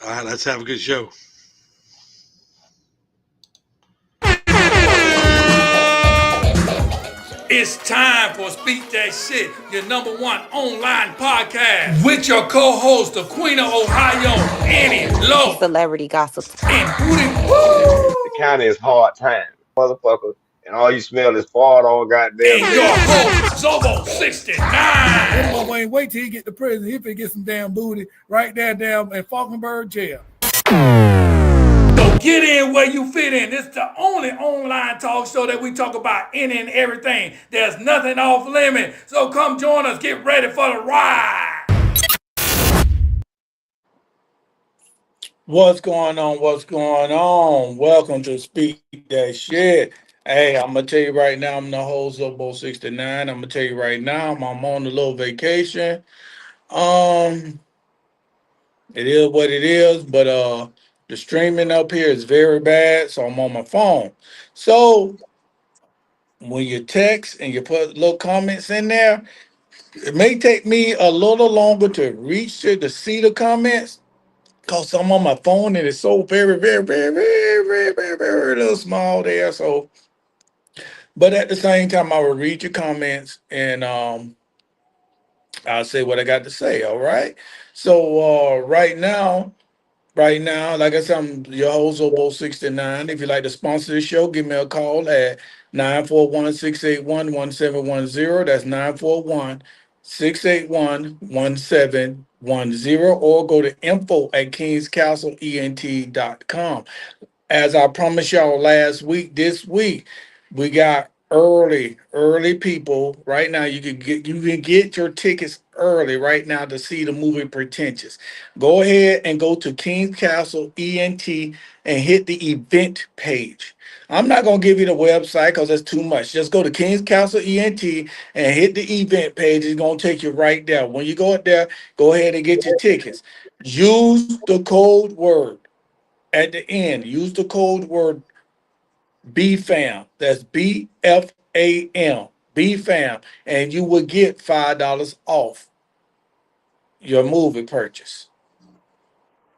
All right, let's have a good show. It's time for Speak That Shit, your number one online podcast. With your co-host, the Queen of Ohio, Annie Lowe. Celebrity gossip. And Booty Woo! The county is hard time, motherfucker, and all you smell is fart all goddamn And your day. host, Zobo 69. Boy, Wayne, wait till he get to prison. He finna get some damn booty right there down in Falkenberg jail. So get in where you fit in. It's the only online talk show that we talk about any and everything. There's nothing off limit. So come join us. Get ready for the ride. What's going on? What's going on? Welcome to Speak That Shit. Hey, I'm going to tell you right now, I'm the host of Bo 69. I'm going to tell you right now, I'm on a little vacation. It is what it is, but the streaming up here is very bad, so I'm on my phone. So when you text and you put little comments in there, it may take me a little longer to reach to see the comments because I'm on my phone and it's so very, very, very, very, very, very, very little small there. So, but at the same time, I will read your comments and I'll say what I got to say. All right. So right now, like I said, I'm your host, Obo 69. If you'd like to sponsor the show, give me a call at 941-681-1710. That's 941-681-1710. Or go to info@kingscastleent.com. As I promised y'all last week, this week we got early people. Right now, you can get your tickets early right now to see the movie Pretentious. Go ahead and go to Kings Castle ENT and hit the event page. I'm not gonna give you the website because that's too much. Just go to Kings Castle ENT and hit the event page. It's gonna take you right there. When you go up there, go ahead and get your tickets. Use the code word at the end. Use the code word BFAM. That's BFAM. BFAM. And you will get $5 off your movie purchase.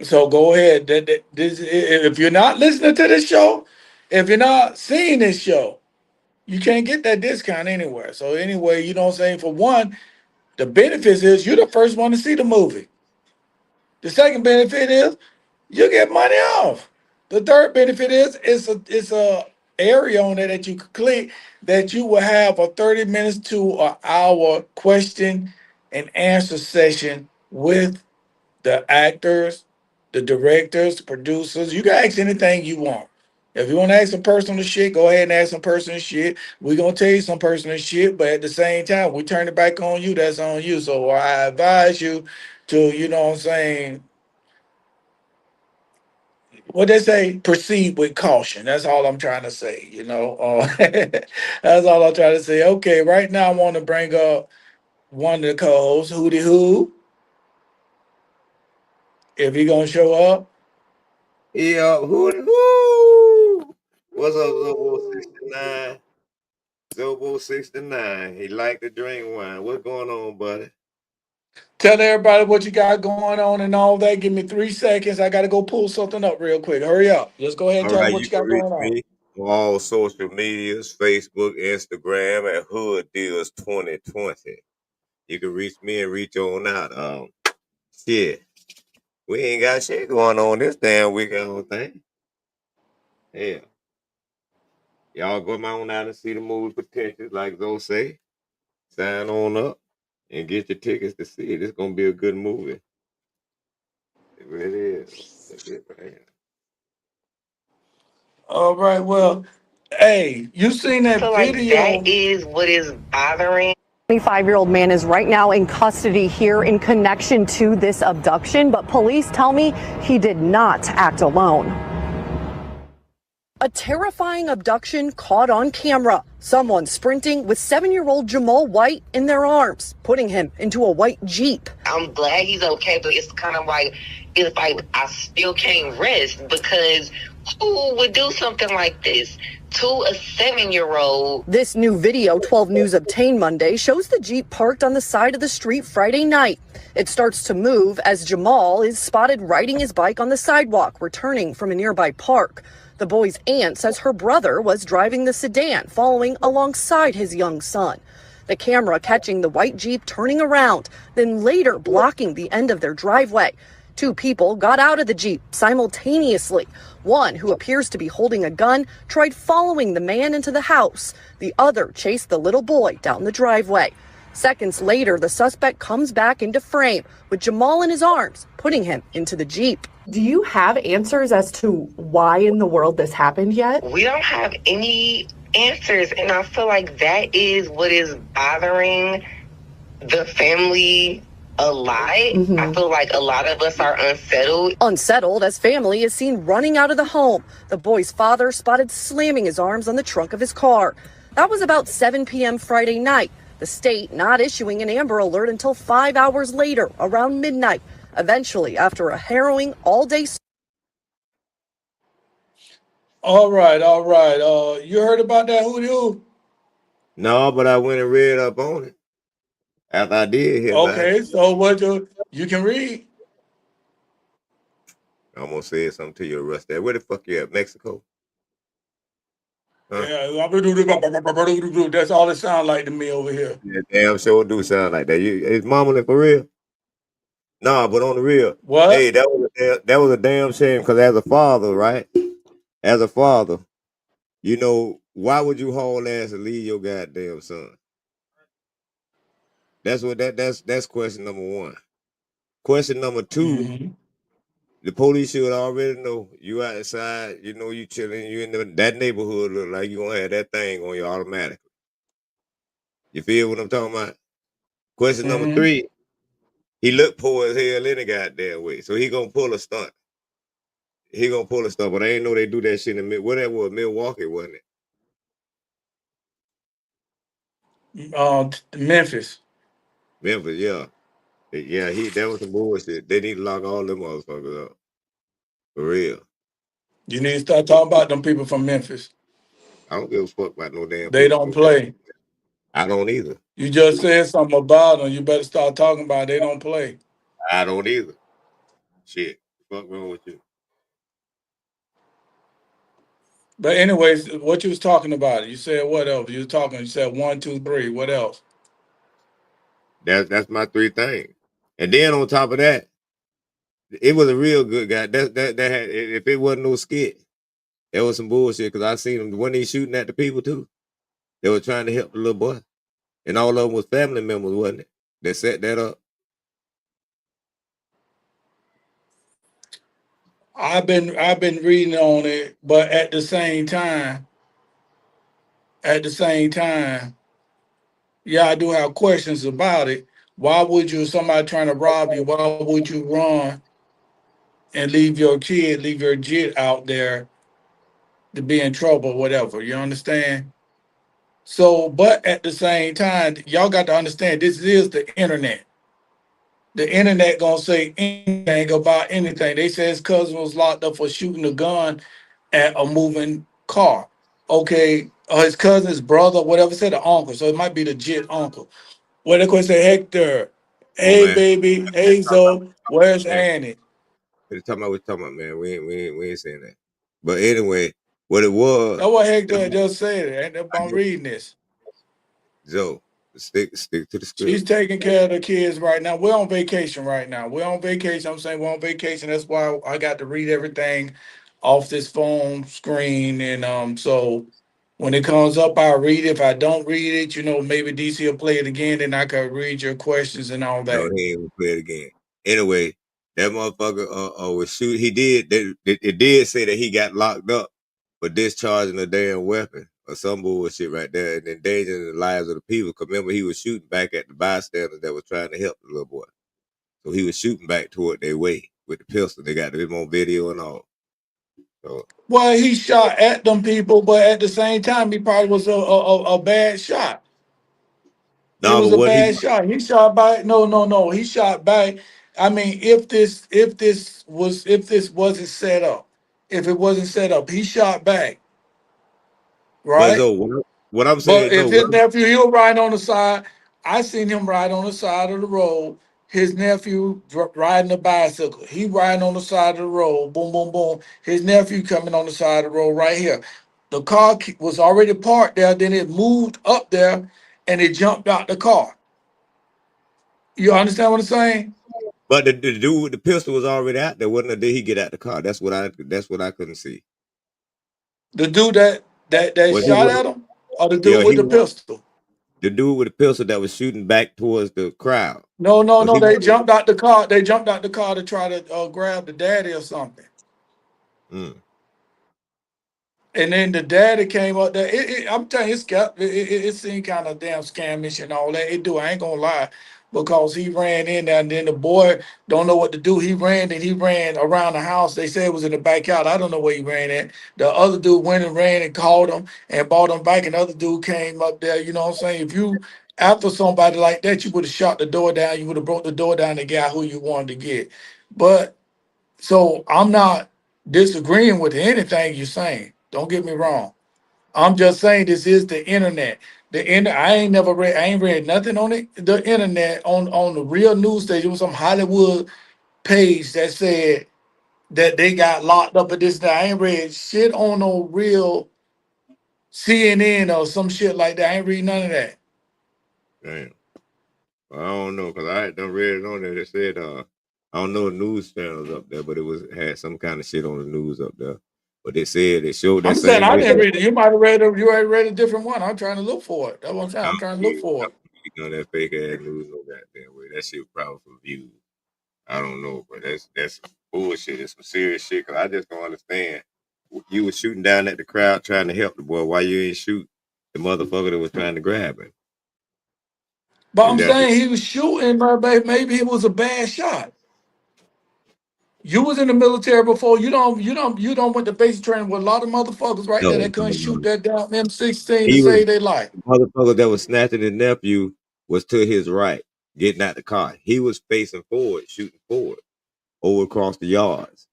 So go ahead. If you're not listening to this show, if you're not seeing this show, you can't get that discount anywhere. So anyway, you know what I'm saying? For one, the benefits is you're the first one to see the movie. The second benefit is you get money off. The third benefit is it's a area on there that you can click that you will have a 30 minutes to an hour question and answer session with the actors, the directors, producers. You can ask anything you want. If you want to ask some personal shit, go ahead and ask some personal shit. We're gonna tell you some personal shit, but at the same time, we turn it back on you, that's on you. So I advise you to, you know what I'm saying, what they say, proceed with caution. That's all I'm trying to say, you know. That's all I'm trying to say. Okay, right now I want to bring up one of the co-hosts, Hootie Who, if he gonna show up. Yeah, who? What's up, Zobo 69? Zobo 69. He like to drink wine. What's going on, buddy? Tell everybody what you got going on and all that. Give me 3 seconds. I gotta go pull something up real quick. Hurry up. Just go ahead and All tell them right, what you you can got reach going on. me on all social medias, Facebook, Instagram at Hood Deals 2020. You can reach me and reach on out. Shit. We ain't got shit going on this damn weekend, I don't think. Hell. Y'all go on out and see the movie Potential, like those say. Sign on up and get your tickets to see it. It's gonna be a good movie. It really is. That's it, man. All right, well, hey, you seen that I feel like video? that is what is bothering. 25-year-old man is right now in custody here in connection to this abduction, but police tell me he did not act alone. A terrifying abduction caught on camera. Someone sprinting with 7-year-old Jamal White in their arms, putting him into a white Jeep. I'm glad he's okay, but it's kind of like, it's like I still can't rest because who would do something like this to a 7-year-old? This new video 12 News obtained Monday shows the Jeep parked on the side of the street Friday night. It starts to move as Jamal is spotted riding his bike on the sidewalk, returning from a nearby park. The boy's aunt says her brother was driving the sedan, following alongside his young son. The camera catching the white Jeep turning around, then later blocking the end of their driveway. 2 people got out of the Jeep simultaneously. One, who appears to be holding a gun, tried following the man into the house. The other chased the little boy down the driveway. Seconds later, the suspect comes back into frame with Jamal in his arms, putting him into the Jeep. Do you have answers as to why in the world this happened yet? We don't have any answers, and I feel like that is what is bothering the family a lot. I feel like a lot of us are unsettled. Unsettled as family is seen running out of the home. The boy's father spotted slamming his arms on the trunk of his car. That was about 7 p.m. Friday night. The state not issuing an Amber Alert until 5 hours later, around midnight. Eventually, after a harrowing all-day. All right, all right. You heard about that hoodoo? No, but I went and read up on it. After I did hear about it, Okay, so what you can read? I'm gonna say something to you, Russ. Where the fuck you at? Mexico? Huh? Yeah, that's all it sounds like to me over here. Yeah, damn sure do sound like that. Is mumbling for real? Nah, but on the real, What? hey, that was a damn shame because as a father, right? As a father, you know, why would you haul ass and leave your goddamn son? That's question number 1. Question number 2, Mm-hmm. the police should already know you outside, you know, you chilling, you in that neighborhood look like you gonna have that thing on you automatically. You feel what I'm talking about? Question number Mm-hmm. 3, he looked poor as hell any goddamn way, so he gonna pull a stunt. He gonna pull a stunt, but I ain't know they do that shit in what that was, Milwaukee, wasn't it? Memphis. Memphis, yeah. Yeah, that was some bullshit. They need to lock all them motherfuckers up. For real. You need to start talking about them people from Memphis. I don't give a fuck about no damn They people don't from Memphis. play. I don't either. You just said something about them. You better start talking about it. They don't play. I don't either. Shit. Fuck wrong with you? But anyways, what you was talking about? You said what else? You was talking. You said 1, 2, 3. What else? That's my 3 things. And then on top of that, it was a real good guy. That had, if it wasn't no skit, it was some bullshit because I seen them when they shooting at the people too. They were trying to help the little boy. And all of them was family members, wasn't it? That set that up. I've been reading on it, but at the same time, yeah, I do have questions about it. Why would you, somebody trying to rob you, why would you run and leave your jit out there to be in trouble, whatever? You understand? So, but at the same time, y'all got to understand this is the internet. The internet gonna say anything about anything. They say his cousin was locked up for shooting a gun at a moving car. Okay, his cousin's brother, whatever, said the uncle. So it might be the jit uncle. Well, they could say Hector. Come on, Hey, man. baby. Hey, Zoe. Where's Man, Annie? we're talking about what you talking about, man. We ain't saying that. But anyway, what it was, That's what Hector just said. And I I'm get reading this. Joe, stick to the She's script. taking care of the kids right now. We're on vacation right now. We're on vacation. I'm saying we're on vacation. That's why I got to read everything off this phone screen. And so when it comes up, I'll read it. If I don't read it, maybe DC will play it again, then I can read your questions and all No, that. he ain't gonna play it again. Anyway, that motherfucker was shoot. He did. It did say that he got locked up for discharging a damn weapon or some bullshit right there and endangering the lives of the people. Cause remember, he was shooting back at the bystanders that was trying to help the little boy. So he was shooting back toward their way with the pistol. They got him on video and all. So Well, he shot at them people, but at the same time, he probably was a bad shot. It no, was but a what he bad shot. He shot back. No, no, no. He shot back. I mean, if this wasn't set up, if it wasn't set up, he shot back, but right? so what I'm But saying, if no, his nephew, he was riding on the side. I seen him ride on the side of the road. His nephew riding a bicycle. He riding on the side of the road. Boom, boom, boom. His nephew coming on the side of the road right here. The car was already parked there. Then it moved up there, and it jumped out the car. You understand what I'm saying? but the dude with the pistol was already out there, wasn't it? Did he get out the car? That's what I couldn't see. The dude that Was he shot with at him, or the dude yeah, with he the was pistol? the dude with the pistol that was shooting back towards the crowd. No, no, Was no. he They one of jumped out the car. They jumped out the car to try to grab the daddy or something. them? And then the daddy came up there. I'm telling you, it seemed kind of damn scamish and all that. It do. I ain't gonna lie, because he ran in there, and then the boy don't know what to do. He ran around the house. They said it was in the backyard. I don't know where he ran at. The other dude went and ran and called him and brought him back. And the other dude came up there. You know what I'm saying? If you after somebody like that, you would have shot the door down. You would have broke the door down to get who you wanted to get. But so I'm not disagreeing with anything you're saying. Don't get me wrong. I'm just saying this is the internet. I ain't read nothing on it. The internet on the real news station. It was some Hollywood page that said that they got locked up at this. I ain't read shit on no real CNN or some shit like that. I ain't read none of that. Damn. Well, I don't know because I done read it on there. It said I don't know the news channels up there, but it was had some kind of shit on the news up there. But they said it showed that I'm saying same I way didn't that read it. You might have read it. You already read a different one. I'm trying to look for it. That's what I'm saying. I I'm don't trying to look believe I for it. don't believe none of that fake ass news no goddamn way. That shit was probably for views. I don't know, but that's some bullshit. It's some serious shit. Cause I just don't understand. You was shooting down at the crowd trying to help the boy. Why you ain't shoot the motherfucker that was trying to grab him? But If I'm that's the saying he was shooting, but maybe it was a bad shot. You was in the military before. You don't went to basic training with a lot of motherfuckers right there no, that couldn't no, shoot no. that down M16 to He was save their life. the motherfucker that was snatching his nephew was to his right, getting out the car. He was facing forward, shooting forward, over across the yards.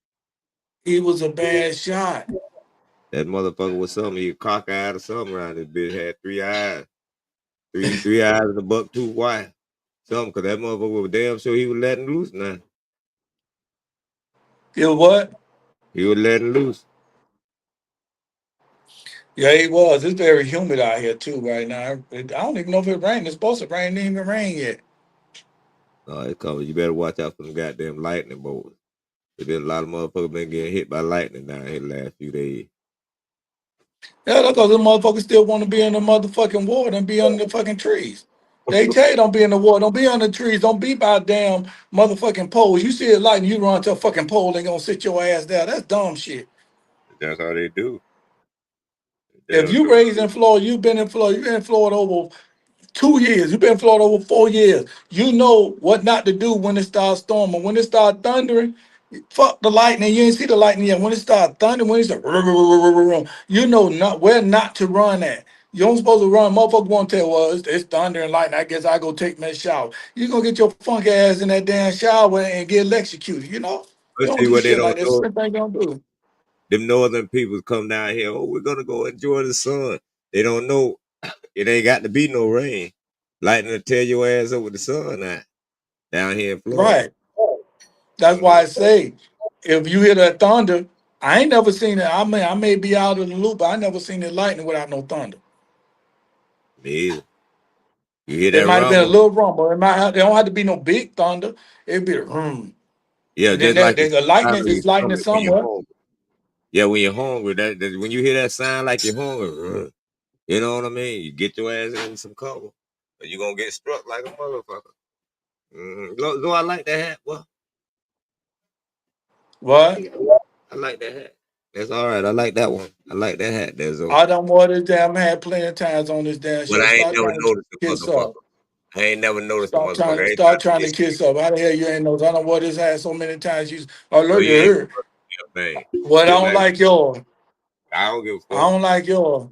He was a bad shot. That motherfucker was something. He cockeyed or something around this bitch. Had three eyes, three eyes and a buck tooth white. Something, cause that motherfucker was damn sure he was letting loose now. You know what? He was letting loose. Yeah, he was. It's very humid out here too right now. I don't even know if it rained. It's supposed to rain. It didn't even rain yet. It's coming. You better watch out for them goddamn lightning bolts. There's a lot of motherfuckers been getting hit by lightning down here the last few days. Yeah, because the motherfuckers still want to be in the motherfucking water and be under the fucking trees. They tell you don't be in the water, don't be on the trees, don't be by damn motherfucking poles. You see it lightning, you run to a fucking pole and gonna sit your ass down. That's dumb shit. That's how they do. If Damn you sure. raised in Florida, you've been in Florida over 2 years, you've been in Florida over 4 years. You know what not to do when it starts storming. When it starts thundering, fuck the lightning. You ain't see the lightning yet. When it starts thundering, when it's like, you know not where not to run at. You don't supposed to run. Motherfuckers won't tell, well, it's thunder and lightning. I guess I go take my shower. You gonna get your funk ass in that damn shower and get electrocuted, you know? You Let's don't see do what they shit don't like that. know. Same thing don't do. Them northern people come down here. Oh, we're gonna go enjoy the sun. They don't know it ain't got to be no rain. Lightning will tear your ass up with the sun now. Down here in Florida. Right. That's Mm-hmm. why I say, if you hear that thunder, I ain't never seen it. I may be out of the loop, but I never seen it lightning without no thunder. Me either. You hear It that might have been a rumble? little rumble. It don't have to be no big thunder. It'd be a Yeah, and then just like it's the lightning probably is lightning coming when you're somewhere. hungry. Yeah, when you're hungry, when you hear that sound like you're hungry, you know what I mean? You get your ass in some cover, or you're gonna get struck like a motherfucker. So I like that hat. Well, What? I like that hat. That's all right. I like that one. I like that hat. There's a. I done wore this damn hat plenty of times on this damn But show. I ain't Stop never trying to noticed the kiss up. motherfucker. I ain't never noticed the motherfucker. Every Start time trying you to see, kiss up. How the hell you ain't know? I done wore this hat so many times. I oh, look at you ain't. her. man. What I Just don't like like yours. I don't give a I fuck. don't like yours.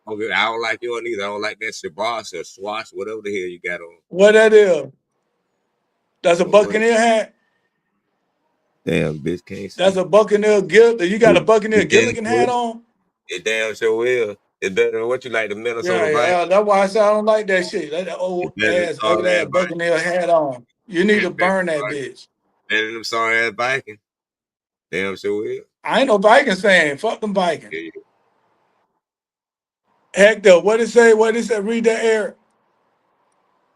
I don't like yours neither. I don't like that shabash or swash, whatever the hell you got on. What that is? That's a What? Buccaneer hat. Damn, bitch can't That's see. a Buccaneer Gill. You got a Buccaneer It damn Gilligan hat sure. on? It damn sure will. It's better than what you like, the Yeah, Minnesota Vikings. yeah. That's why I say I don't like that shit. That It's old better than ass, ugly sorry ass ass Vikings. Buccaneer hat on. You need to It's better burn that than, bitch. better than them sorry ass Vikings. Damn sure will. I ain't no Vikings fan. Fuck them Vikings. Yeah, Hector, what it say? What it say? Read that air.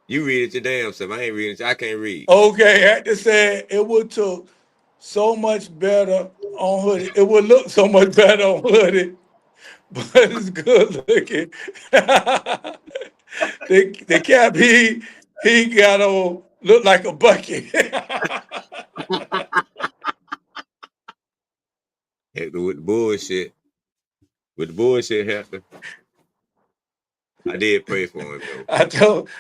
you read it your damn self. I ain't reading it. I can't read. Okay, Hector said it would took so much better on hoodie. It would look so much better on hoodie, but it's good looking. the cap he got on look like a bucket. Hector with the bullshit. With the bullshit, Hector. I did pray for him though.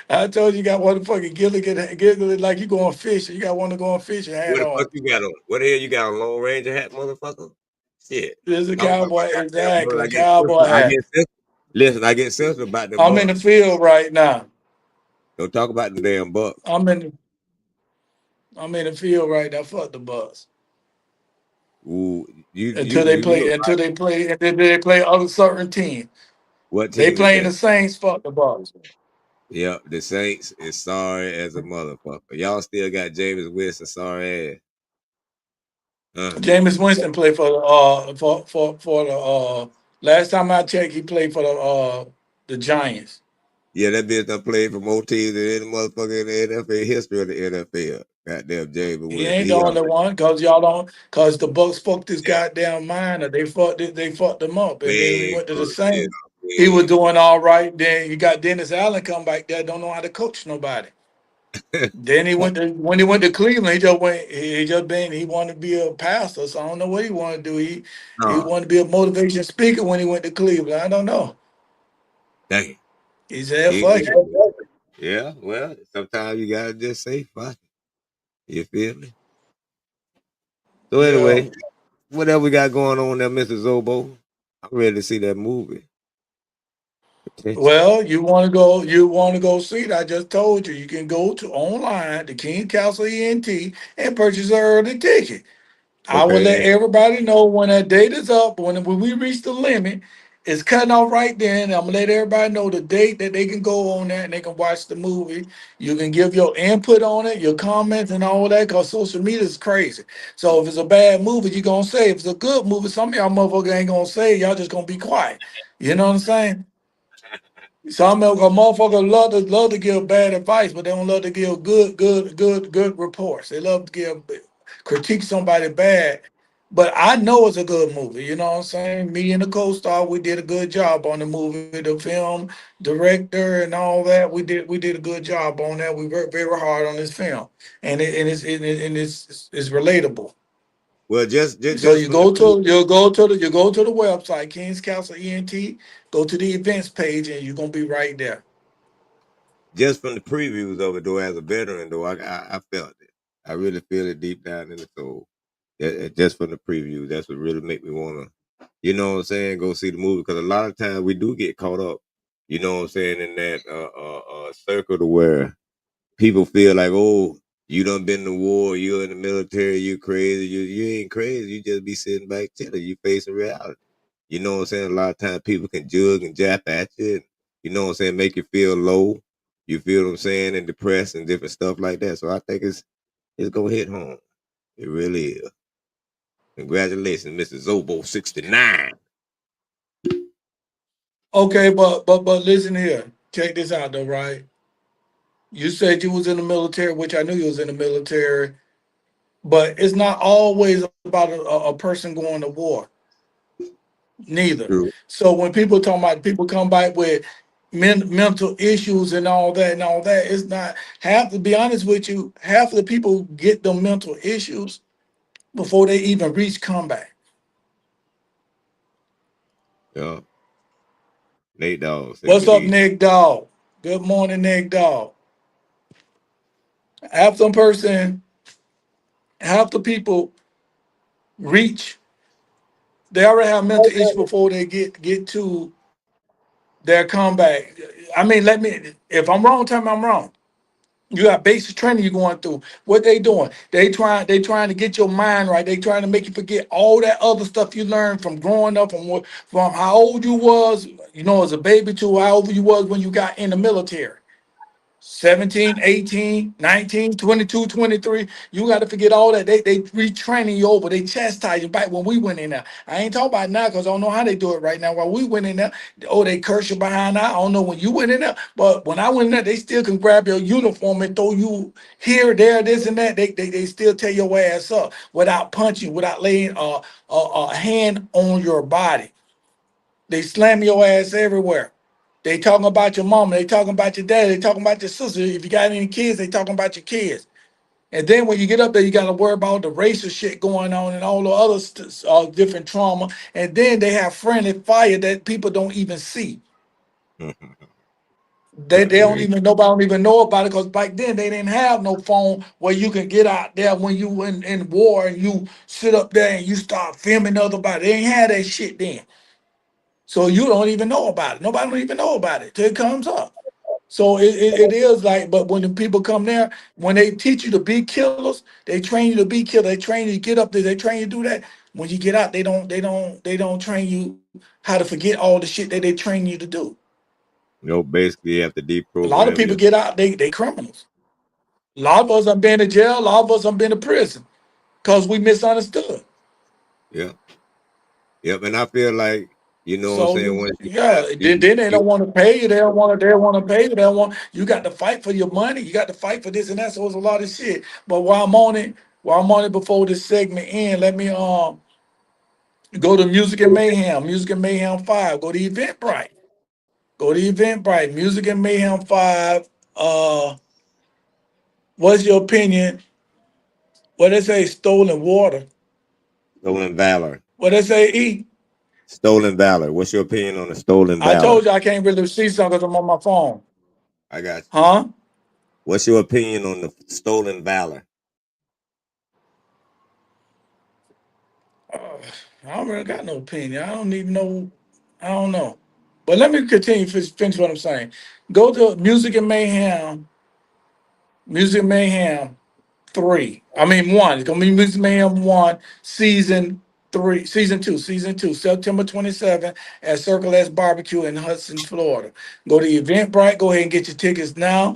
I told you, you got one fucking Gilligan like you going fishing. You got one to go on fishing hat What the fuck on. you got on? What the hell you got on? Lone Ranger hat, motherfucker? Shit. This is a Talk about cowboy, my goddamn brother. exactly, cowboy I hat. get sensitive. Listen, I get sensitive about them I'm in the bucks. field right now. Don't talk about the damn bucks. I'm in I'm in the field right now. Fuck the Bucks. Ooh, Until they you know play, until they play other certain teams. what They team is playing that? the Saints, fuck the Bucks. Yep, the Saints is sorry as a motherfucker. Y'all still got Jameis Winston sorry ass. Huh? Jameis Winston played for the for the last time I checked, he played for the Giants. Yeah, that bitch done played for more teams than any motherfucker in the NFL history of the NFL. Goddamn Jameis He Winston. ain't the He only already, one, cause y'all don't, cause the Bucks fucked his yeah, goddamn mind, or they fucked him up, and then we way went to the fucked shit Saints. up. He was Way doing all right. Then you got Dennis Allen come back there, don't know how to coach nobody. fucked. Then he went to when he went to Cleveland, he just went. He just been. He wanted to be a pastor, so I don't know what he wanted to do. He No, wanted to be a motivation speaker when he went to Cleveland. I don't know. dang. He said, He, "Fuck he, it." yeah, well, sometimes you gotta just say fuck it. You feel me? So Yeah. anyway, whatever we got going on there, Mr. Zobo, I'm ready to see that movie. Potential. Well, you want to go? You want to go see it? I just told you. You can go to online to King Castle ENT and purchase an early ticket. I will Okay. let everybody know when that date is up. When we reach the limit, it's cutting off right then. I'm gonna let everybody know the date that they can go on that and they can watch the movie. You can give your input on it, your comments and all that, because social media is crazy. So if it's a bad movie, you're gonna say. If it's a good movie, some of y'all motherfuckers ain't gonna say. Y'all just gonna be quiet. You know what I'm saying? Some of a motherfucker love to give bad advice, but they don't love to give good reports. They love to give critique somebody bad. But I know it's a good movie. You know what I'm saying? Me and the co-star, we did a good job on the movie. The film director and all that, we did a good job on that. We worked very hard on this film, and it's relatable. Well, So just from the you go to the website King's Castle ENT. Go to the events page, and you're gonna be right there. just from the previews of it, though, as a veteran, though, I felt it. I really feel it deep down in the soul. Just from the previews, that's what really make me wanna, you know what I'm saying, go see the movie. Because a lot of times we do get caught up, you know what I'm saying, in that circle to where people feel like, oh, you done been to war, you're in the military, you crazy. You ain't crazy. You just be sitting back chilling. You facing reality. You know what I'm saying? A lot of times people can jug and jap at you, and, you know what I'm saying, make you feel low. You feel what I'm saying, and depressed and different stuff like that. So I think it's gonna hit home. It really is. Congratulations, Mr. Zobo 69. Okay, but listen here. Check this out though, right? You said you was in the military, which I knew you was in the military, but it's not always about a person going to war. Neither. True. So when people talk about people come back with mental issues and all that, it's not half. To be honest with you, half of the people get the mental issues before they even reach combat. Yeah. Nate Dogg say What's good up, evening. Nick Dog? Good morning, Nick Dog. Half the person, half the people reach. They already have mental issue before they get to their comeback. I mean, let me. If I'm wrong, tell me I'm wrong. You got basic training you're going through. What they doing? They trying to get your mind right. They trying to make you forget all that other stuff you learned from growing up, from how old you was, as a baby to how old you was when you got in the military. 17, 18, 19, 22, 23. You got to forget all that. They retraining you over. They chastise you back when we went in there. I ain't talking about now because I don't know how they do it right now. While we went in there, oh, they curse you behind that. I don't know when you went in there, but when I went in there, they still can grab your uniform and throw you here, there, this, and that. They still tear your ass up without punching, without laying a hand on your body. They slam your ass everywhere. They talking about your mama. They talking about your dad. They talking about your sister. If you got any kids, they talking about your kids. And then when you get up there, you got to worry about the racial shit going on and all the other different trauma. And then they have friendly fire that people don't even see. They don't Agree. even nobody don't even know about it because back then they didn't have no phone where you can get out there when you in war and you sit up there and you start filming other body. They ain't had that shit then. So you don't even know about it. Nobody don't even know about it till it comes up. So it is like, but when the people come there, when they teach you to be killers, they train you to be killers. They train you to get up there. They train you to do that. When you get out, they don't train you how to forget all the shit that they train you to do. Basically, you have to A lot of deprogram people your. get out, they criminals. A lot of us have been to jail. A lot of us have been to prison because we misunderstood. Yep. Yep. And I feel like, what I'm So saying, once you yeah, have then they don't want to pay you. They don't want to. They don't want to pay you. They don't want. You got to fight for your money. You got to fight for this and that. So it's a lot of shit. But while I'm on it before this segment end, let me go to Music and Mayhem 5. Go to Eventbrite. Go to Eventbrite. Music and Mayhem 5. What's your opinion? What they say? Stolen water. stolen valor. What they say? E. Stolen valor. What's your opinion on the stolen I valor? told you I can't really see something because I'm on my phone. I got you. Huh? What's your opinion on the stolen valor? Uh, I don't really got no opinion. I don't even know. I don't know. But let me continue finish what I'm saying. Go to Music Mayhem 3. I mean 1. It's gonna be Music Mayhem 1, season 2, September 27th at Circle S Barbecue in Hudson, Florida. Go to Eventbrite. Go ahead and get your tickets now.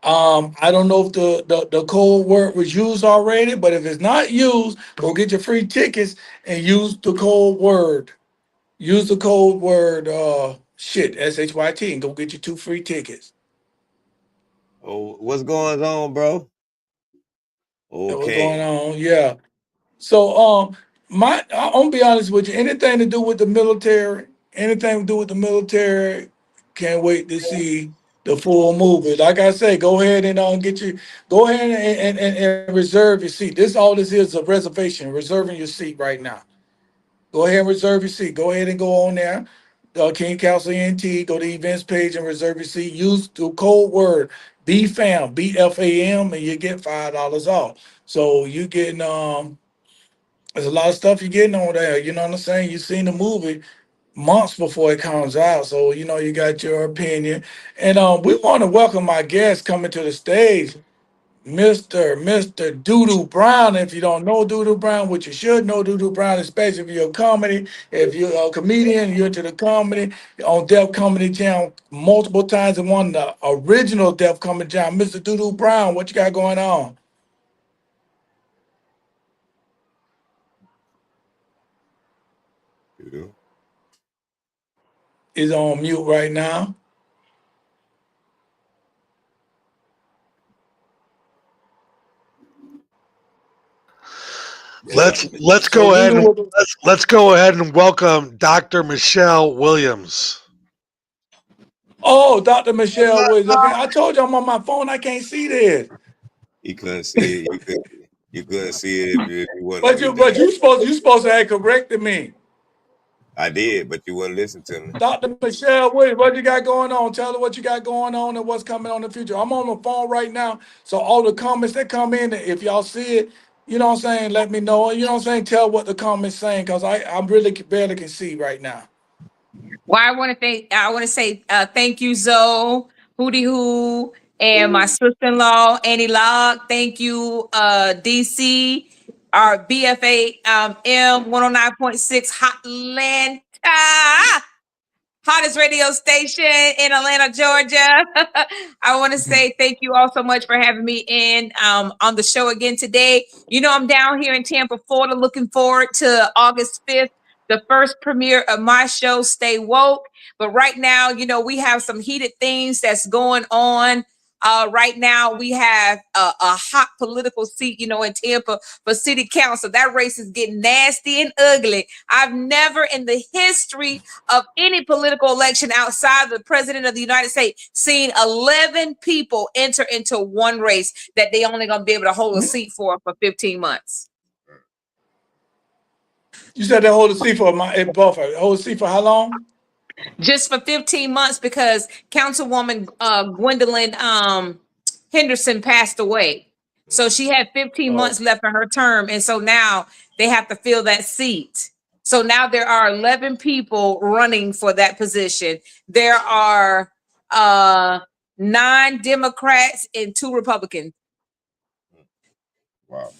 I don't know if the code word was used already, but if it's not used, go get your free tickets and use the code word. Use the code word SHYT and go get your 2 free tickets. Oh, what's going on, bro? That was going Okay. on. Yeah. So I'm gonna be honest with you. Anything to do with the military, anything to do with the military, can't wait to see the full movie. Like I say, go ahead and go ahead and reserve your seat. All this is a reservation, reserving your seat right now. Go ahead and reserve your seat. Go ahead and go on there. King Council ENT, go to the events page and reserve your seat. Use the code word BFAM, BFAM, and you get $5 off. So you getting there's a lot of stuff you're getting on there. You know what I'm saying? You've seen the movie months before it comes out. So you got your opinion. And we want to welcome our guest coming to the stage. Mr. Doodoo Brown. If you don't know Doodoo Brown, which you should know Doodoo Brown, especially if you're a comedy, if you're a comedian, you're into the comedy on Def Comedy Channel multiple times and won the original Def Comedy Channel. Mr. Doodoo Brown, what you got going on? You do. Is on mute right now. Let's So go ahead Doodoo, and welcome Dr. Michelle Williams. oh, Dr. Michelle Williams. Okay, I told you I'm on my phone. I can't see this. You couldn't see it. You couldn't see it if you wasn't But on you your but damn. you supposed to have corrected me. I did, but you wouldn't listen to me. Dr. Michelle Williams, what you got going on? Tell her what you got going on and what's coming on in the future. I'm on the phone right now. So all the comments that come in, if y'all see it, you know what I'm saying, let me know. You know what I'm saying, tell what the comments saying, because I really barely can see right now. Well, I want to say thank you, Zoe, Hootie Hoo, and my sister-in-law, Annie Log. Thank you, DC, our BFA M 109.6 Hotlanta, hottest radio station in Atlanta, Georgia. I want to say thank you all so much for having me in on the show again today. You know, I'm down here in Tampa, Florida, looking forward to August 5th, the first premiere of my show, Stay Woke. But right now, you know, we have some heated things that's going on. Right now, we have a hot political seat, you know, in Tampa for city council. That race is getting nasty and ugly. I've never in the history of any political election outside the president of the United States seen 11 people enter into one race that they only going to be able to hold a seat for 15 months. You said they hold the seat for my both. Hold the seat for how long? Just for 15 months because Councilwoman Gwendolyn Henderson passed away. So she had 15 months left in her term. And so now they have to fill that seat. So now there are 11 people running for that position. There are 9 Democrats and 2 Republicans. Wow.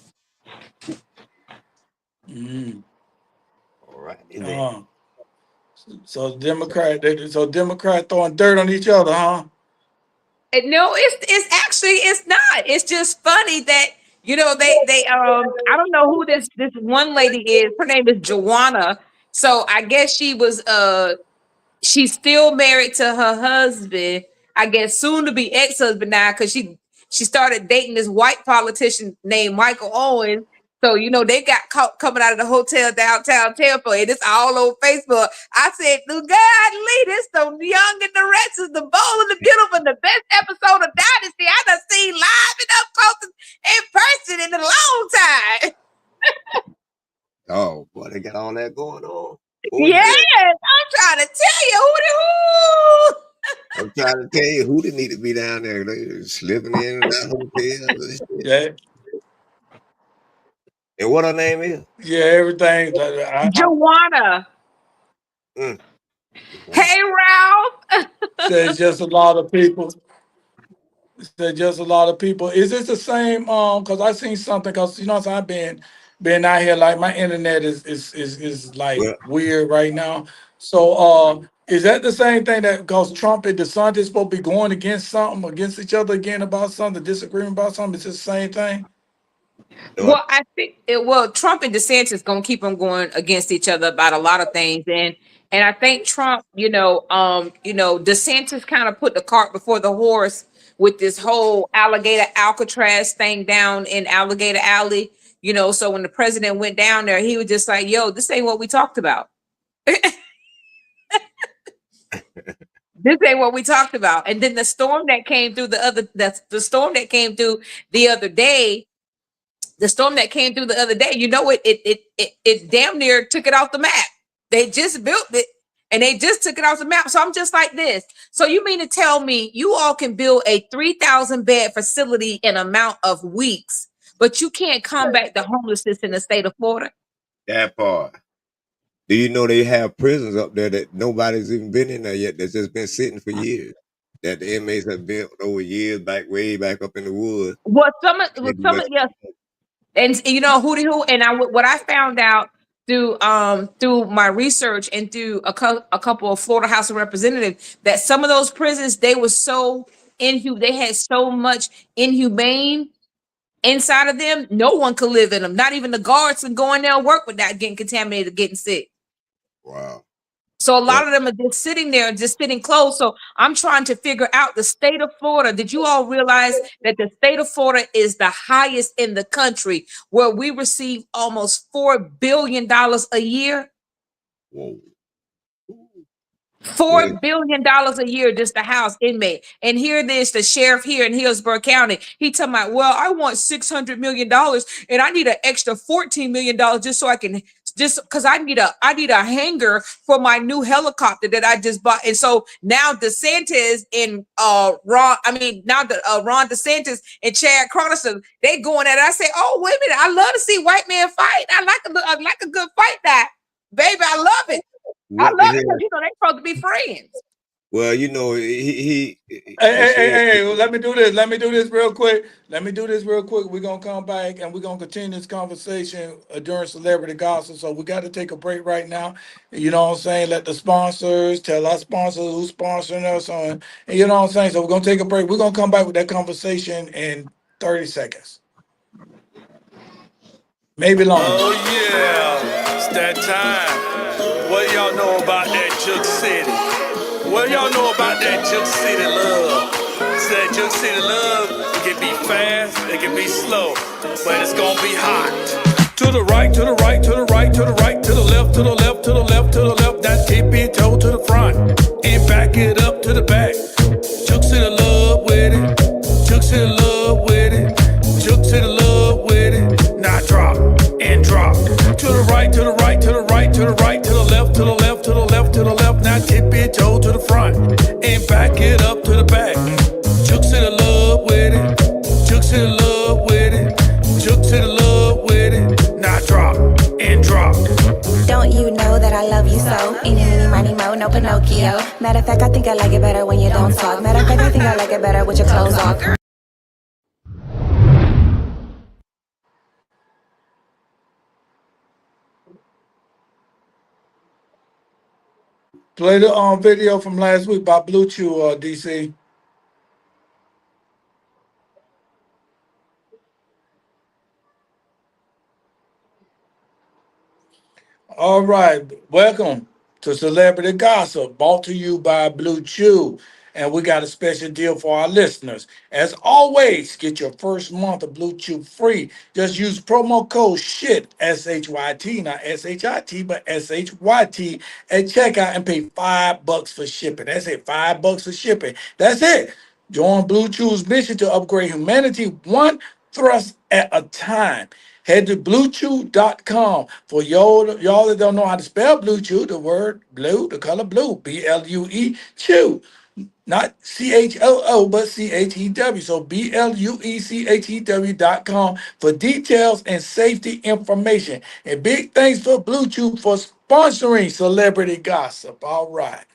Mm. All right. So Democrat throwing dirt on each other, huh? No, it's actually it's not. It's just funny that you know they I don't know who this one lady is. Her name is Joanna. So I guess she's still married to her husband. I guess soon to be ex-husband now because she started dating this white politician named Michael Owens. So you know they got caught coming out of the hotel downtown Tampa, and it's all over Facebook. I said, "Godly, this the Young and the Restless, the Bold and the Beautiful, the best episode of Dynasty I done seen live and up close in person in a long time." Oh, boy, they got all that going on. Yes, I'm trying to tell you who. I'm trying to tell you who they need to be down there. They slipping in and out hotels. Yeah. And what her name is? Yeah, everything. Joanna. Hey, Ralph. Says just a lot of people. Said just a lot of people. Is this the same? Because I seen something. Because you know, so I've been out here. Like my internet is like Well, weird right now. So is that the same thing that because Trump and DeSantis supposed to be going against something against each other again about something, disagreeing about something? It's the same thing. Well, I think Trump and DeSantis gonna keep them going against each other about a lot of things, and I think Trump, DeSantis kind of put the cart before the horse with this whole alligator Alcatraz thing down in Alligator Alley. You know, so when the president went down there, he was just like, "Yo, this ain't what we talked about." This ain't what we talked about. And then the storm that came through the storm that came through the other day. The storm that came through the other day, you know, it damn near took it off the map. They just built it and they just took it off the map. So I'm just like this. So you mean to tell me you all can build a 3,000 bed facility in an amount of weeks, but you can't combat the homelessness in the state of Florida? that part. Do you know they have prisons up there that nobody's even been in there yet? That's just been sitting for years. That the inmates have built over years, way back up in the woods. Well, Maybe yes, and you know who, and what I found out through my research and through a couple of Florida House of Representatives that some of those prisons they were so inhumane, they had so much inhumane inside of them, no one could live in them. Not even the guards can go in there and work without getting contaminated, getting sick. Wow. So a lot of them are just sitting there, just sitting close. So I'm trying to figure out the state of Florida. Did you all realize that the state of Florida is the highest in the country, where we receive almost $4 billion a year? Whoa. $4 billion a year, just the house inmate. And here it is, the sheriff here in Hillsborough County. He talking about, well, I want $600 million and I need an extra $14 million just so I can just because I need a hanger for my new helicopter that I just bought. And so now DeSantis and Ron DeSantis and Chad Cronison, they going at it. I say, oh, wait a minute, I love to see white men fight. I like a good fight that. Baby, I love it. I love it because they're supposed to be friends. Well, he Hey, let me do this. Let me do this real quick. We're gonna come back and we're gonna continue this conversation during celebrity gossip. So we got to take a break right now. You know what I'm saying? Let the sponsors tell our sponsors who's sponsoring us on. And you know what I'm saying? So we're gonna take a break. We're gonna come back with that conversation in 30 seconds. Maybe longer. Oh yeah, it's that time. What y'all know about that Juke City? What y'all know about that Juke City love? It's that Juke City love. It can be fast, it can be slow, but it's gonna be hot. To the right, to the right, to the right, to the right, to the left, to the left, to the left, to the left. That's tippy toe to the front and back it up to the back. Juke City love with it. Juke City love with it. Juke City love with it. Now drop and drop. To the right, to the right, to the right, to the right, to the left, to the left, to the left, to the left. Now tip it toe to the front and back it up to the back. Juke City love with it. Juke City love with it. Juke City love with it. Now drop and drop. Don't you know that I love you so? Eeny, meeny, miny, mo, no Pinocchio. Matter of fact, I think I like it better when you don't talk. Matter of fact, I think I like it better with your clothes off. Play the video from last week by Blue Chew, DC. All right, welcome to Celebrity Gossip, brought to you by Blue Chew. And we got a special deal for our listeners. As always, get your first month of Blue Chew free. Just use promo code SHYT, SHYT, not SHIT, but SHYT at checkout and pay $5 for shipping. That's it, $5 for shipping. That's it. Join Blue Chew's mission to upgrade humanity one thrust at a time. Head to bluechew.com for y'all that don't know how to spell Blue Chew, the word blue, the color blue, BLUE, chew. Not CHOO, but CHEW. So BLUECHEW.com for details and safety information. And big thanks for Blue Chew for sponsoring Celebrity Gossip. All right.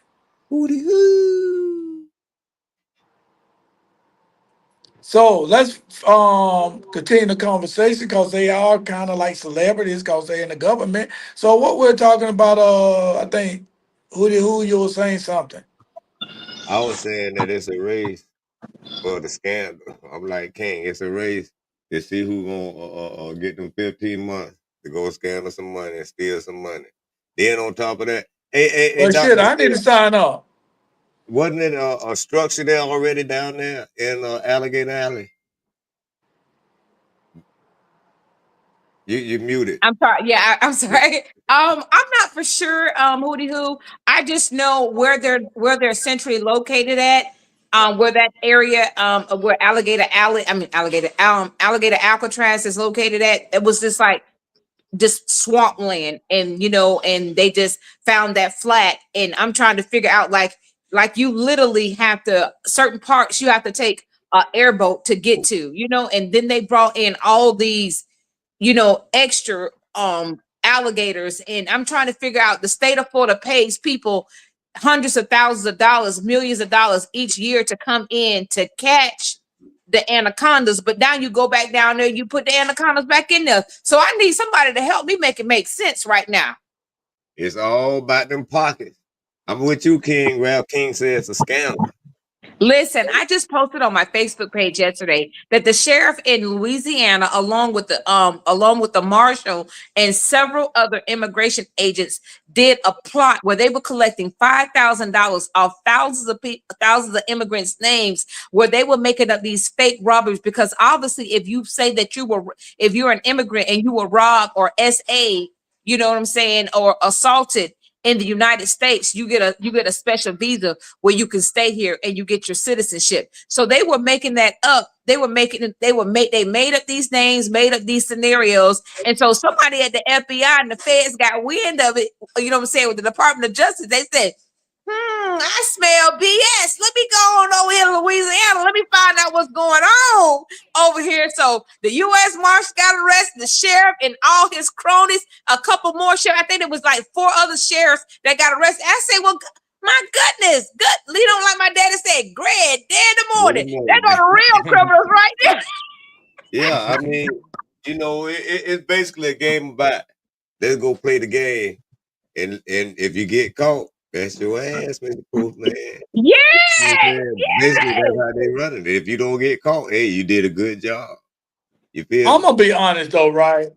Hootie hoo. So let's continue the conversation because they are kind of like celebrities because they're in the government. So what we're talking about, I think, who you were saying something. I was saying that it's a race for the scandal. I'm like, King, it's a race to see who gonna get them 15 months to go scandal some money and steal some money. Then on top of that, hey, Well, shit, Dr. I need to sign up. Wasn't it a structure there already down there in Alligator Alley? You muted. I'm sorry. Yeah, I'm sorry. I'm not for sure, Hootie Who. I just know where they're centrally located at. Where that area, where Alligator Alley, I mean Alligator Alcatraz is located at. It was just like just swampland, and and they just found that flat. And I'm trying to figure out like you literally have to certain parts you have to take a airboat to get to, and then they brought in all these extra alligators. And I'm trying to figure out the state of Florida pays people hundreds of thousands of dollars, millions of dollars each year to come in to catch the anacondas. But now you go back down there, you put the anacondas back in there. So I need somebody to help me make it make sense right now. It's all about them pockets. I'm with you, King. Ralph King says it's a scandal. Listen, I just posted on my Facebook page yesterday that the sheriff in Louisiana, along with the marshal and several other immigration agents, did a plot where they were collecting $5,000 off thousands of immigrants' names, where they were making up these fake robberies. Because obviously, if you say that if you're an immigrant and you were robbed or SA, you know what I'm saying, or assaulted, in the United States, you get a special visa where you can stay here and you get your citizenship. So they were making that up. They made up these names, made up these scenarios. And so somebody at the FBI and the feds got wind of it, you know what I'm saying, with the Department of Justice. They said, I smell BS. Let me go on over here to Louisiana. Let me find out what's going on over here. So the U.S. Marshal got arrested, the sheriff and all his cronies, a couple more sheriffs. I think it was like 4 other sheriffs that got arrested. I say, well, my goodness, good. You know, like my daddy said, Greg, dead in the morning. They're the real criminals right there. Yeah, I mean, you know, it's basically a game about let's go play the game, and if you get caught, that's your ass, Mr. Postman. Yeah. Basically, that's how they run it. If you don't get caught, hey, you did a good job. You feel? I'm gonna be honest though, right?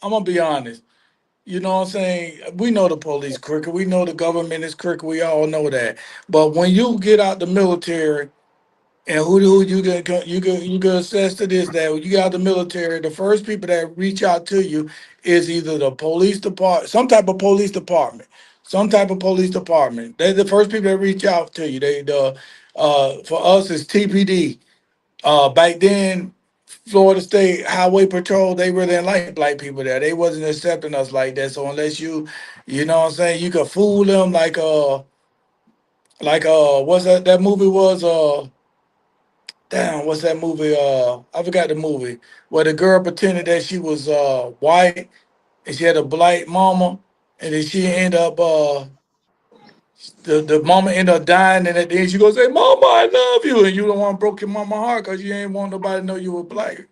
I'm gonna be honest. You know what I'm saying? We know the police crooked. We know the government is crooked. We all know that. But when you get out the military, and who you can assess to this, that when you got out the military, the first people that reach out to you is either the police department, some type of police department, some type of police department. They're the first people that reach out to you. For us it's TPD. Back then, Florida State Highway Patrol, they really didn't like black people there. They wasn't accepting us like that. So unless you know what I'm saying, you could fool them what's that movie was damn, what's that movie? I forgot the movie where the girl pretended that she was white and she had a black mama, and then she ended up the mama ended up dying, and at the end she goes, "Say, Mama, I love you," and you don't want to broke your mama heart because you ain't want nobody to know you were black. Right.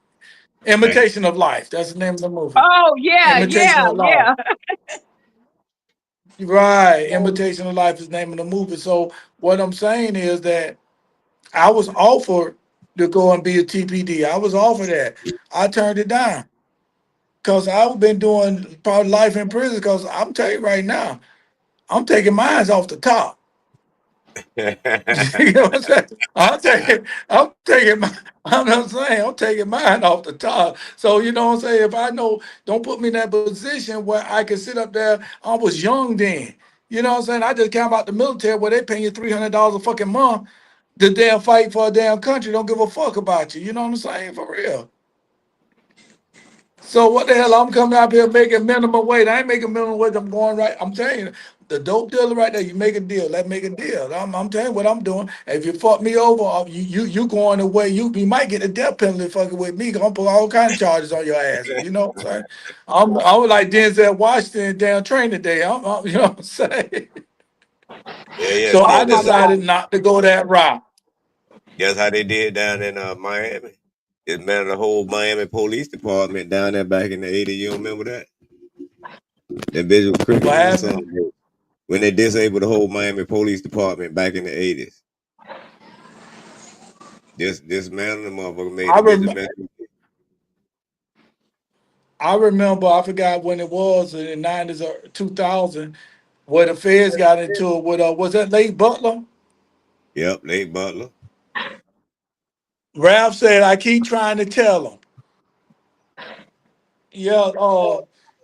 Imitation of Life. That's the name of the movie. Oh, yeah, Imitation yeah, of Life. yeah. Right. Imitation of Life is the name of the movie. So what I'm saying is that I was offered to go and be a TPD. I was offered that. I turned it down because I've been doing probably life in prison. Because I'm telling you right now, I'm taking mines off the top. You know what I'm saying? I'm not saying I'm taking mine off the top. So you know what I'm saying? If I know, don't put me in that position where I can sit up there. I was young then. You know what I'm saying? I just came out the military where they paying you $300 a fucking month to damn fight for a damn country. Don't give a fuck about you. You know what I'm saying? For real. So what the hell? I'm coming out here making minimum wage. I ain't making minimum wage. I'm going right. I'm telling you, the dope dealer right there. You make a deal. Let's make a deal. I'm telling you what I'm doing. If you fuck me over, you going away. You might get a death penalty fucking with me. I'm gonna put all kind of charges on your ass. You know what I'm saying? I was like Denzel Washington down training day. You know what I'm saying? Yeah. So Oh I my God. decided not to go that route. Guess how they did down in Miami? It man the whole Miami Police Department down there back in the '80s. You don't remember that? That bitch was What cricket on happened? something. When they disabled the whole Miami Police Department back in the '80s. This man, the motherfucker made I the bitch a rem- mess. I remember. I forgot when it was in the '90s or 2000, where the feds got into it with was that late Butler? Yep, Nate Butler. Ralph said, I keep trying to tell him. Yeah,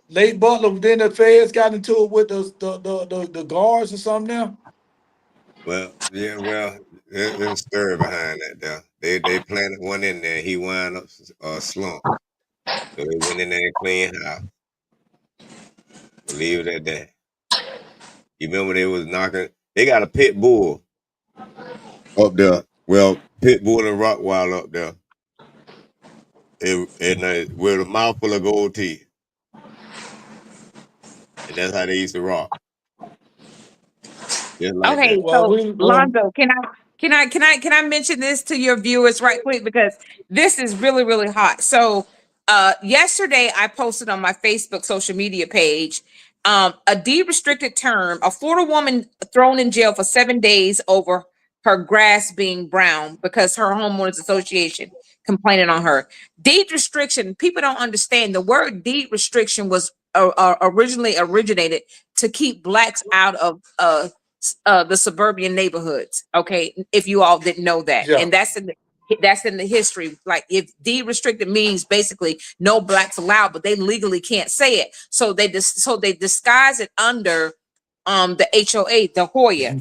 late Butler, then the feds got into it with the guards or something now. Well, yeah, there's a story behind that. There, they planted one in there. He wound up slump, so they went in there and cleaned house. Leave it at that. You remember they was knocking? They got a pit bull up there. Well, pit bull and Rottweiler up there, with a mouthful of gold teeth, and that's how they used to rock, just like Okay, that. Well, so we well, Lonzo, can I mention this to your viewers right quick, because this is really really hot. So yesterday I posted on my Facebook social media page a deed restricted term, a Florida woman thrown in jail for 7 days over her grass being brown because her homeowners association complaining on her. Deed restriction, people don't understand the word deed restriction was originally originated to keep blacks out of the suburban neighborhoods. Okay, if you all didn't know that, yeah. and that's in the history. Like, if deed restricted means basically no blacks allowed, but they legally can't say it. So they disguise it under the HOA, the Hoya.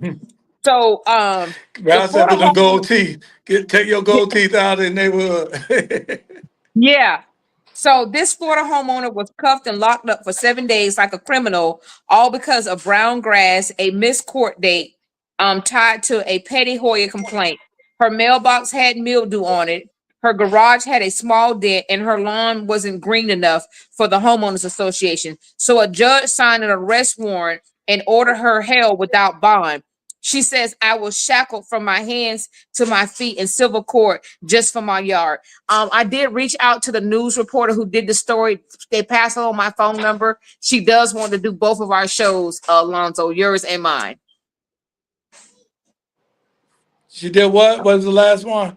So the Rouse up Florida with them homeowner, gold teeth. Take your gold teeth out of the neighborhood. yeah. So this Florida homeowner was cuffed and locked up for 7 days like a criminal, all because of brown grass, a missed court date, tied to a petty Hoya complaint. Her mailbox had mildew on it. Her garage had a small dent, and her lawn wasn't green enough for the homeowners association. So a judge signed an arrest warrant and ordered her held without bond. She says, "I was shackled from my hands to my feet in civil court just for my yard." I did reach out to the news reporter who did the story. They passed along my phone number. She does want to do both of our shows, Alonzo, yours and mine. She did what? What was the last one?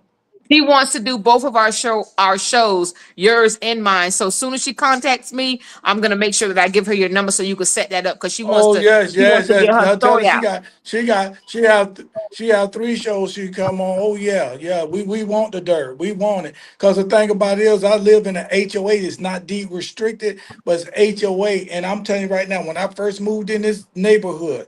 She wants to do both of our shows, yours and mine. So as soon as she contacts me, I'm gonna make sure that I give her your number so you can set that up because Oh yes, she wants yes, to get yes. her Tell her story out. she have 3 shows she come on. Oh yeah, yeah. We want the dirt. We want it. Cause the thing about it is I live in an HOA. It's not deed restricted, but it's HOA. And I'm telling you right now, when I first moved in this neighborhood,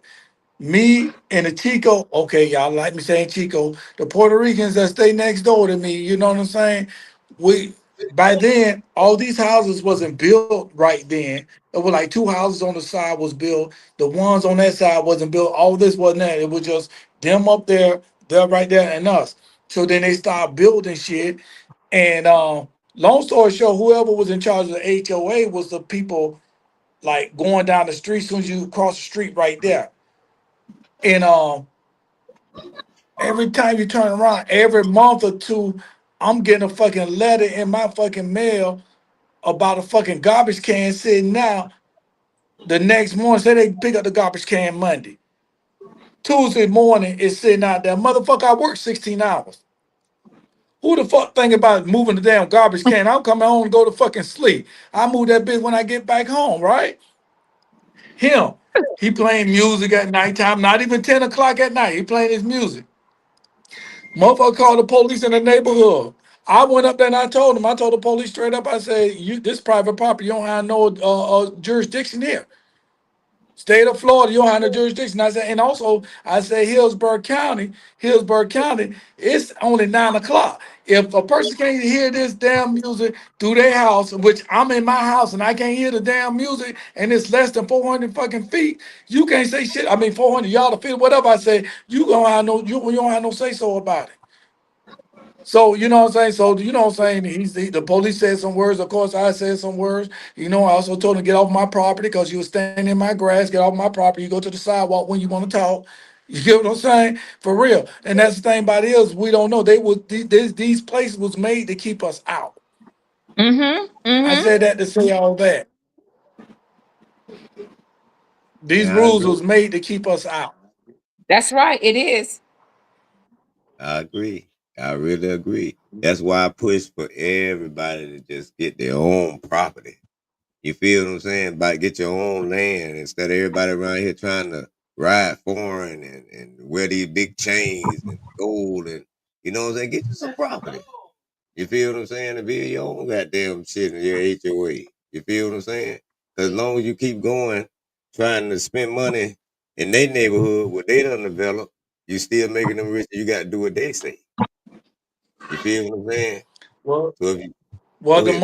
me and the Chico, okay, y'all like me saying Chico, the Puerto Ricans that stay next door to me, you know what I'm saying? We by then, all these houses wasn't built right then. It was like 2 houses on the side was built. The ones on that side wasn't built. All this wasn't that. It was just them up there, they're right there, and us. So then they started building shit. And long story short, whoever was in charge of the HOA was the people like going down the street as soon as you cross the street right there. And every time you turn around, every month or two, I'm getting a fucking letter in my fucking mail about a fucking garbage can sitting now. The next morning, say they pick up the garbage can Monday. Tuesday morning, it's sitting out there. Motherfucker, I work 16 hours. Who the fuck think about moving the damn garbage can? I'm coming home and go to fucking sleep. I move that bitch when I get back home, right? Him, he playing music at nighttime, not even 10 o'clock at night. He playing his music. Motherfucker called the police in the neighborhood. I went up there and I told the police straight up, I said, you this private property, you don't have no jurisdiction here. State of Florida, you don't have no jurisdiction. I said, and also I said Hillsborough County, it's only 9 o'clock. If a person can't hear this damn music through their house, which I'm in my house and I can't hear the damn music, and it's less than 400 fucking feet, you can't say shit. I mean 400 y'all feet, whatever I say, you don't have no say so about it. So you know what I'm saying. So you know what I'm saying. The police said some words. Of course, I said some words. You know, I also told him to get off my property because you was standing in my grass. Get off my property. You go to the sidewalk when you want to talk. You get what I'm saying? For real. And that's the thing about it is we don't know. They was these places was made to keep us out. Mm-hmm. I Mm-hmm. said that to say all that. These Yeah, I rules agree. was made to keep us out. That's right. It is. I agree. I really agree. That's why I push for everybody to just get their own property. You feel what I'm saying? By get your own land instead of everybody around here trying to ride foreign and wear these big chains and gold and you know what I'm saying? Get you some property. You feel what I'm saying? To build your own goddamn shit in your HOA. You feel what I'm saying? Because as long as you keep going, trying to spend money in their neighborhood, what they done develop, you still making them rich. You got to do what they say. You feel what I'm saying? Well, So if you Well, go ahead,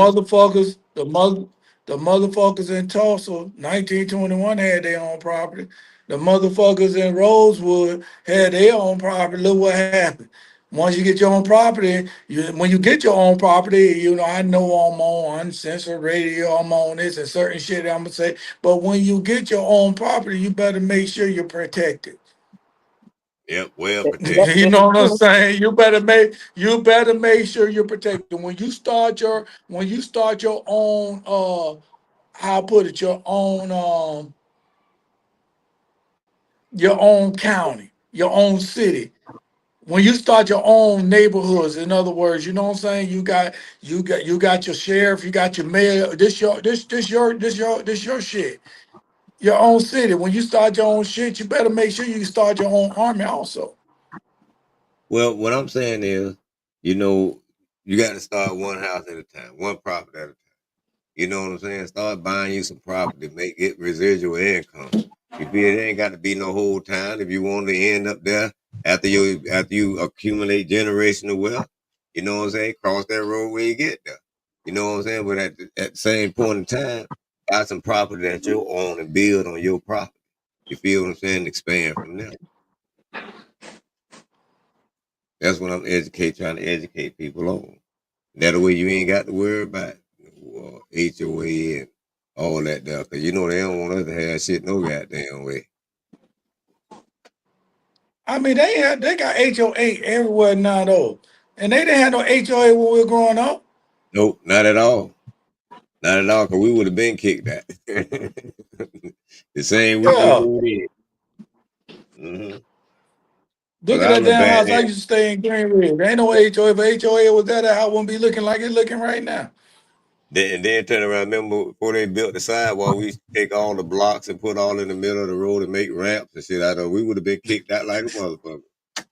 the motherfuckers in Tulsa, 1921 had their own property. The motherfuckers in Rosewood had their own property. Look what happened. Once you get your own property, when you get your own property, you know, I know I'm on uncensored radio, I'm on this and certain shit I'm gonna say. But when you get your own property, you better make sure you're protected. yep, well That's protected. You very know what I'm true. saying? You better make sure you're protected. When you start your own how I put it, your own county, your own city. When you start your own neighborhoods, in other words, you know what I'm saying? You got your sheriff, you got your mayor, this your shit. Your own city. When you start your own shit, you better make sure you start your own army also. Well, what I'm saying is, you know, you got to start one house at a time, one property at a time. You know what I'm saying? Start buying you some property, make it residual income. You feel it ain't got to be no whole time. If you want to end up there after you accumulate generational wealth, you know what I'm saying? Cross that road where you get there. You know what I'm saying? But at the same point in time, buy some property that you own and build on your property. You feel what I'm saying? Expand from there. That's what I'm trying to educate people on. That way you ain't got to worry about HOA and all that there. Because you know they don't want us to have shit no goddamn way. I mean, they got HOA everywhere now though, and they didn't have no HOA when we were growing up. Nope, not at all. Not at all, because we would have been kicked out. The same week we Yeah, moved in. Mm-hmm. look Because at I that remember damn back house I then, used to stay in Green Ridge. There ain't no HOA. If HOA was there, that house wouldn't be looking like it's looking right now. and then turn around. Remember before they built the sidewalk, we used to take all the blocks and put all in the middle of the road and make ramps and shit out of it. We would have been kicked out like a motherfucker.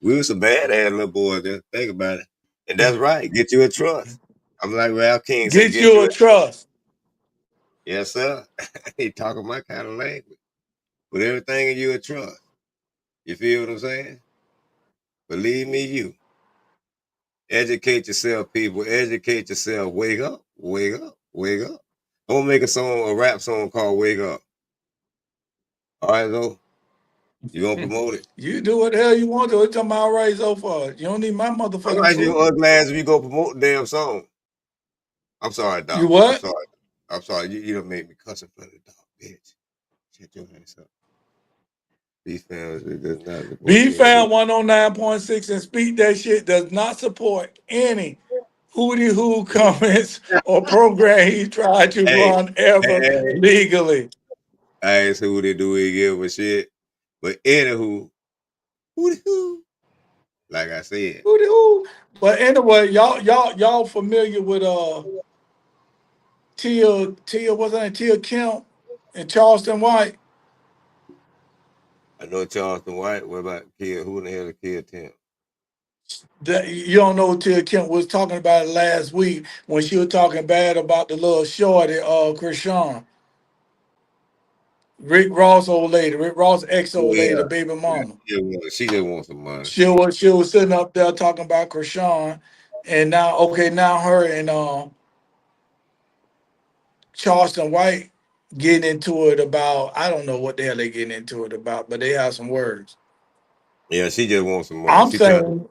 We was some bad ass little boys there. Think about it. And that's right. Get you a trust. I'm like Ralph King say, Get get you you a a trust. trust. Yes, sir. He talking my kind of language. Put everything in you a trust. You feel what I'm saying? Believe me, you. Educate yourself, people. Educate yourself. Wake up. Wake up. Wake up. I'm gonna make a rap song called Wake Up. All right, though. You gonna promote it? You do what the hell you want to. It's talking about right so far. You don't need my I'm motherfucking like you approval. ugly ass if you go promote the damn song. I'm sorry, You Doc. I'm what? sorry. I'm sorry. You don't make me cuss in front of the dog, bitch. Shut your ass up. These fans, it does not support B any of Fan this. 109.6 and Speak That Shit does not support any hootie hoo comments or program he tried to Hey, run ever hey, legally. I asked who they do we give a shit. But anywho, who the who? Like I said, Hootie hoo. But anyway, y'all familiar with Tia what's her name? Tia Kemp and Charleston White? I know Charleston White. What about Kid? Who in the hell is Kid Tim? That you don't know Tia Kemp was talking about it last week when she was talking bad about the little shorty Krishan. Rick Ross old lady, Rick Ross ex Oh old lady, yeah, the baby yeah. mama. She just wants some money. She was sitting up there talking about Krishan, and now her and Charleston White getting into it about I don't know what the hell they getting into it about, but they have some words. Yeah, she just wants some money. I'm saying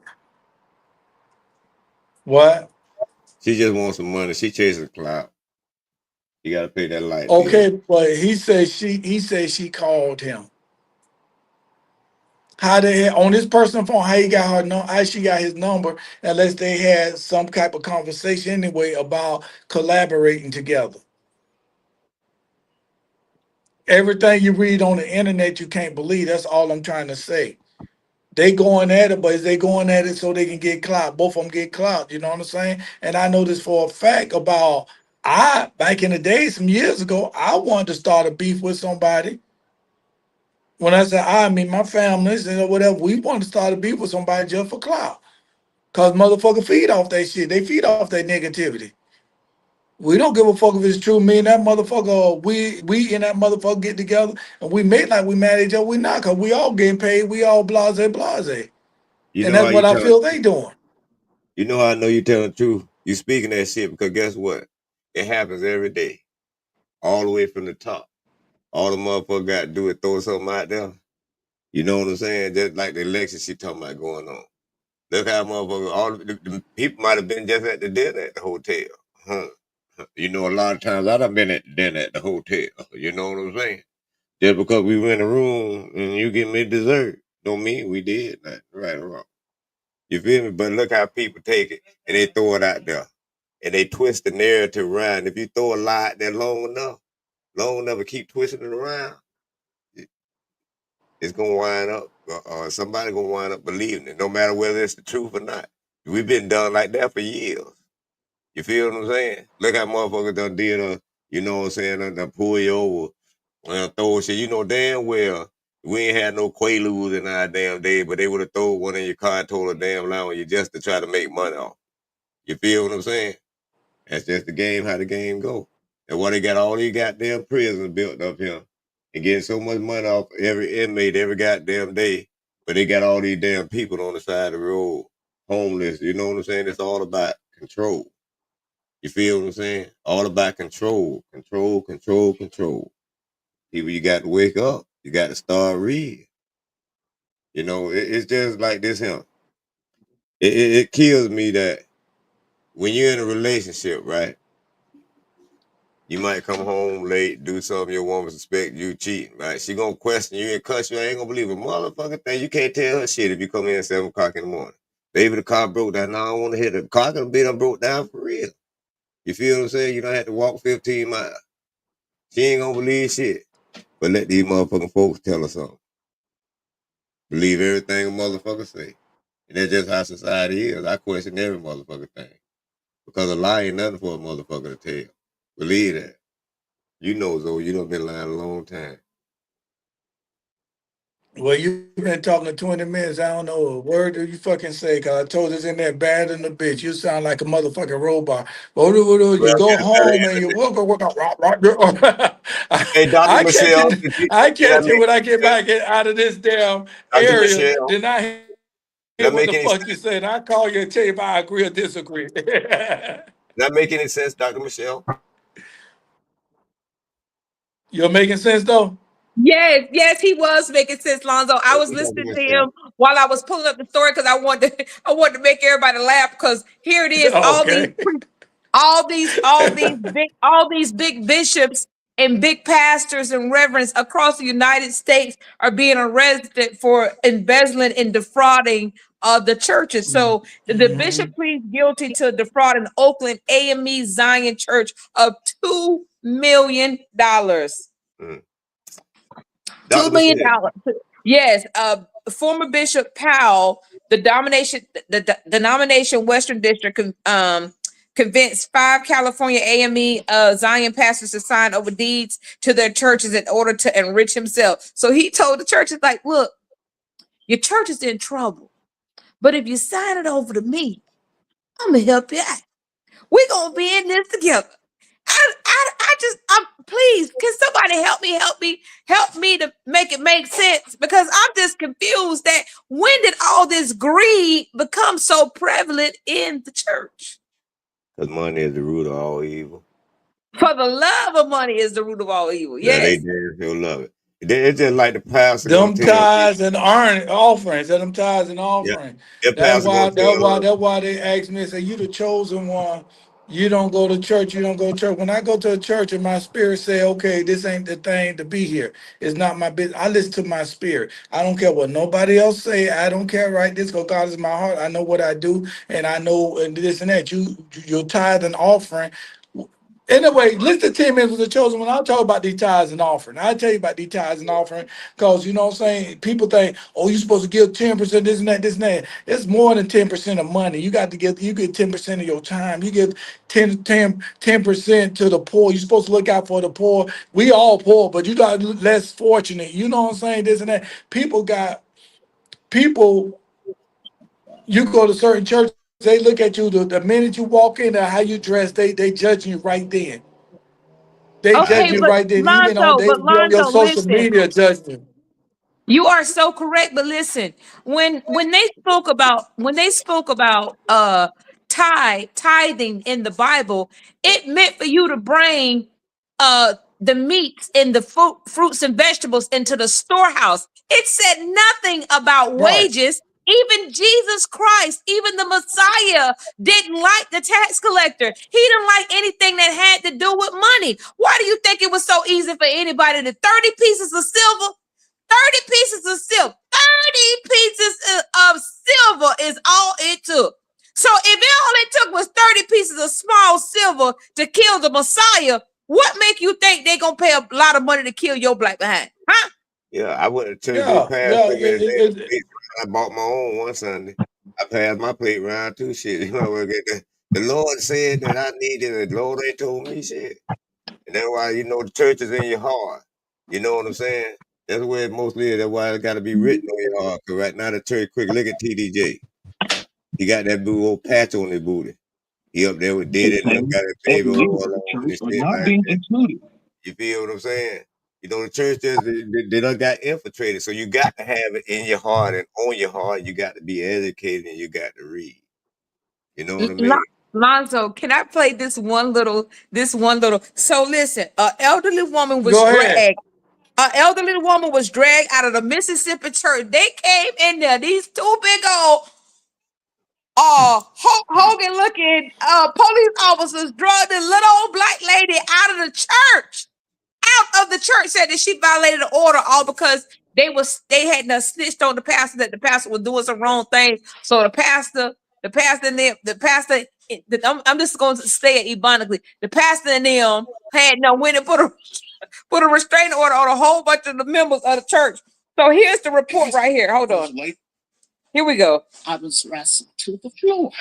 what? She just wants some money. She chases the clout. You got to pay that light bill. Okay, but he said she called him. How the hell on his personal phone? How he got her? How she got his number? Unless they had some type of conversation anyway about collaborating together. Everything you read on the internet, you can't believe. That's all I'm trying to say. They going at it, but is they going at it so they can get clout? Both of them get clout. You know what I'm saying? And I know this for a fact about I back in the day, some years ago, I wanted to start a beef with somebody. When I say I mean my family and whatever, we want to start a beef with somebody just for clout. Cause motherfucker feed off that shit. They feed off that negativity. We don't give a fuck if it's true. Me and that motherfucker, we and that motherfucker get together and we make like we mad at each other. We not, cause we all getting paid. We all blase blase, You and know how that's you what I telling? feel they doing. You know how I know you telling the truth? You speaking that shit because guess what? It happens every day, all the way from the top. All the motherfucker got to do is throw something out there. You know what I'm saying? Just like the election she talking about going on. Look how motherfucker, the people might have been just at the dinner at the hotel. Huh. You know, a lot of times I done been at the dinner at the hotel. You know what I'm saying? Just because we were in a room and you give me dessert, don't mean we did nothing, right or wrong. You feel me? But look how people take it and they throw it out there. And they twist the narrative around. If you throw a lie out there long enough and keep twisting it around, it's gonna wind up somebody gonna wind up believing it, no matter whether it's the truth or not. We've been done like that for years. You feel what I'm saying? Look how motherfuckers done did you know what I'm saying, done pull you over and throw shit. You know damn well we ain't had no quaaludes in our damn day, but they would have thrown one in your car and told a damn lie on you just to try to make money off. You feel what I'm saying? That's just the game, how the game go. And why they got all these goddamn prisons built up here and getting so much money off every inmate every goddamn day, but they got all these damn people on the side of the road, homeless. You know what I'm saying? It's all about control. You feel what I'm saying? All about control, control, control, control. People, you got to wake up. You got to start reading. You know, it's just like this here. It kills me that when you're in a relationship, right? You might come home late, do something your woman suspect you cheating, right? She gonna question you and cuss you. I ain't gonna believe a motherfucking thing. You can't tell her shit if you come in at 7 o'clock in the morning. Baby, the car broke down. Now I don't want to hit the car. Gonna be done broke down for real. You feel what I'm saying? You don't have to walk 15 miles. She ain't gonna believe shit. But let these motherfucking folks tell her something. Believe everything a motherfucker say. And that's just how society is. I question every motherfucking thing. Because a lie ain't nothing for a motherfucker to tell. Believe that. You know, Zoe, you done been lying a long time. Well, you've been talking 20 minutes. I don't know a word that you fucking say, because I told us in there bad than a bitch. You sound like a motherfucking robot. You Well, go get a better home and you image. work out. Hey, Dr. I catch Michelle, it. I that catch it make when I get sense? back out of this damn Dr. area. Michelle, Then I hear that what make the any fuck sense? you said. I call you and tell you if I agree or disagree. That make any sense, Dr. Michelle? You're making sense though? Yes, yes, he was making sense, Lonzo. I Thank was you, Dr. listening to him Michelle. while I was pulling up the story because I wanted to make everybody laugh because here it is, Okay. all these big bishops and big pastors and reverends across the United States are being arrested for embezzling and defrauding the churches. So the bishop Mhm. pleads guilty to defrauding Oakland AME Zion Church of $2 million. Mm. $2 Dr. million. Michelle, Yes, former Bishop Powell, the denomination Western District, convinced 5 California AME Zion pastors to sign over deeds to their churches in order to enrich himself. So he told the churches, like, look, your church is in trouble, but if you sign it over to me, I'm gonna help you out. We're gonna be in this together. I'm please, can somebody help me to make it make sense? Because I'm just confused that when did all this greed become so prevalent in the church? because money is the root of all evil. For the love of money is the root of all evil. Yeah, they Yes. damn sure love it. It's just like the pastor gonna Them tell me. tithes and offerings, and them tithes and Yeah, offerings. that pastor gonna tell her. That's why they ask me, say, you the chosen one. You don't go to church, you don't go to church. When I go to a church and my spirit say, okay, this ain't the thing to be here. It's not my business. I listen to my spirit. I don't care what nobody else say. I don't care, right? This because God is my heart. I know what I do, and I know and this and that. Your tithe and offering. Anyway, listen to 10 minutes with the chosen one. I'll talk about these tithes and offering. I'll tell you about these tithes and offering because, you know what I'm saying? People think, oh, you're supposed to give 10% this and that, this and that. It's more than 10% of money. You got to give, you get 10% of your time. You give 10% to the poor. You're supposed to look out for the poor. We all poor, but you got less fortunate. You know what I'm saying? This and that. People, you go to certain churches, they look at you the minute you walk in there, how you dress, they judging you right then. They I judge Okay, you agree. right then. Even on they be on your social listen. media judging. You are so correct, but listen, when they spoke about tithing in the Bible, it meant for you to bring the meats and the fruits and vegetables into the storehouse. It said nothing about Right. wages. Even Jesus Christ, even the Messiah, didn't like the tax collector. He didn't like anything that had to do with money. Why do you think it was so easy for anybody to 30 pieces of silver? 30 pieces of silver. 30 pieces of silver is all it took. So if it all it took was 30 pieces of small silver to kill the Messiah, what make you think they're gonna pay a lot of money to kill your black behind? Huh? Yeah, I went to church this Yeah. past Yeah. week and I bought my own one Sunday. I passed my plate round too. Shit, you know what? The Lord said that I needed it. The Lord ain't told me shit, and that's why the church is in your heart. You know what I'm saying? That's where it mostly is. That's why it got to be written on your heart. Cause right now the church, quick look at TDJ. He got that blue old patch on his booty. He up there with did it and got his baby oil on and shit like that. You feel what I'm saying? You know, the church just they done got infiltrated. So you got to have it in your heart and on your heart. You got to be educated and you got to read. You know what I mean? Lonzo, can I play this one little? So listen, an elderly woman was Go ahead. dragged. An elderly woman was dragged out of the Mississippi church. They came in there. These two big old Hogan looking police officers drugged the little old black lady out of the church. Out of the church, said that she violated the order, all because they had not snitched on the pastor that the pastor was doing some wrong things. So the pastor, I'm just going to say it ebonically. The pastor and them had no went and put a restraining order on a whole bunch of the members of the church. So here's the report right here. Hold on. Here we go. I was wrestled to the floor.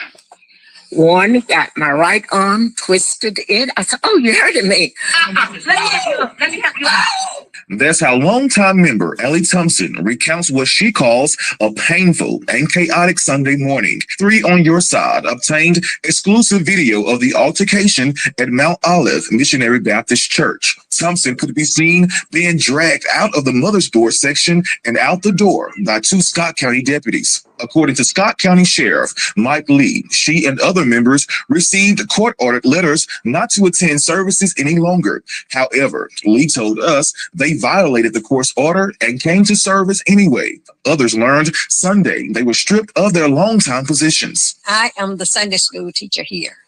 One got my right arm twisted in. I said, "Oh, you're hurting me." Let me help you out. That's how longtime member Ellie Thompson recounts what she calls a painful and chaotic Sunday morning. 3 on Your Side obtained exclusive video of the altercation at Mount Olive Missionary Baptist Church. Thompson could be seen being dragged out of the mother's board section and out the door by 2 Scott County deputies. According to Scott County Sheriff Mike Lee, she and other members received court-ordered letters not to attend services any longer. However, Lee told us they violated the court's order and came to service anyway. Others learned Sunday they were stripped of their longtime positions. I am the Sunday school teacher here.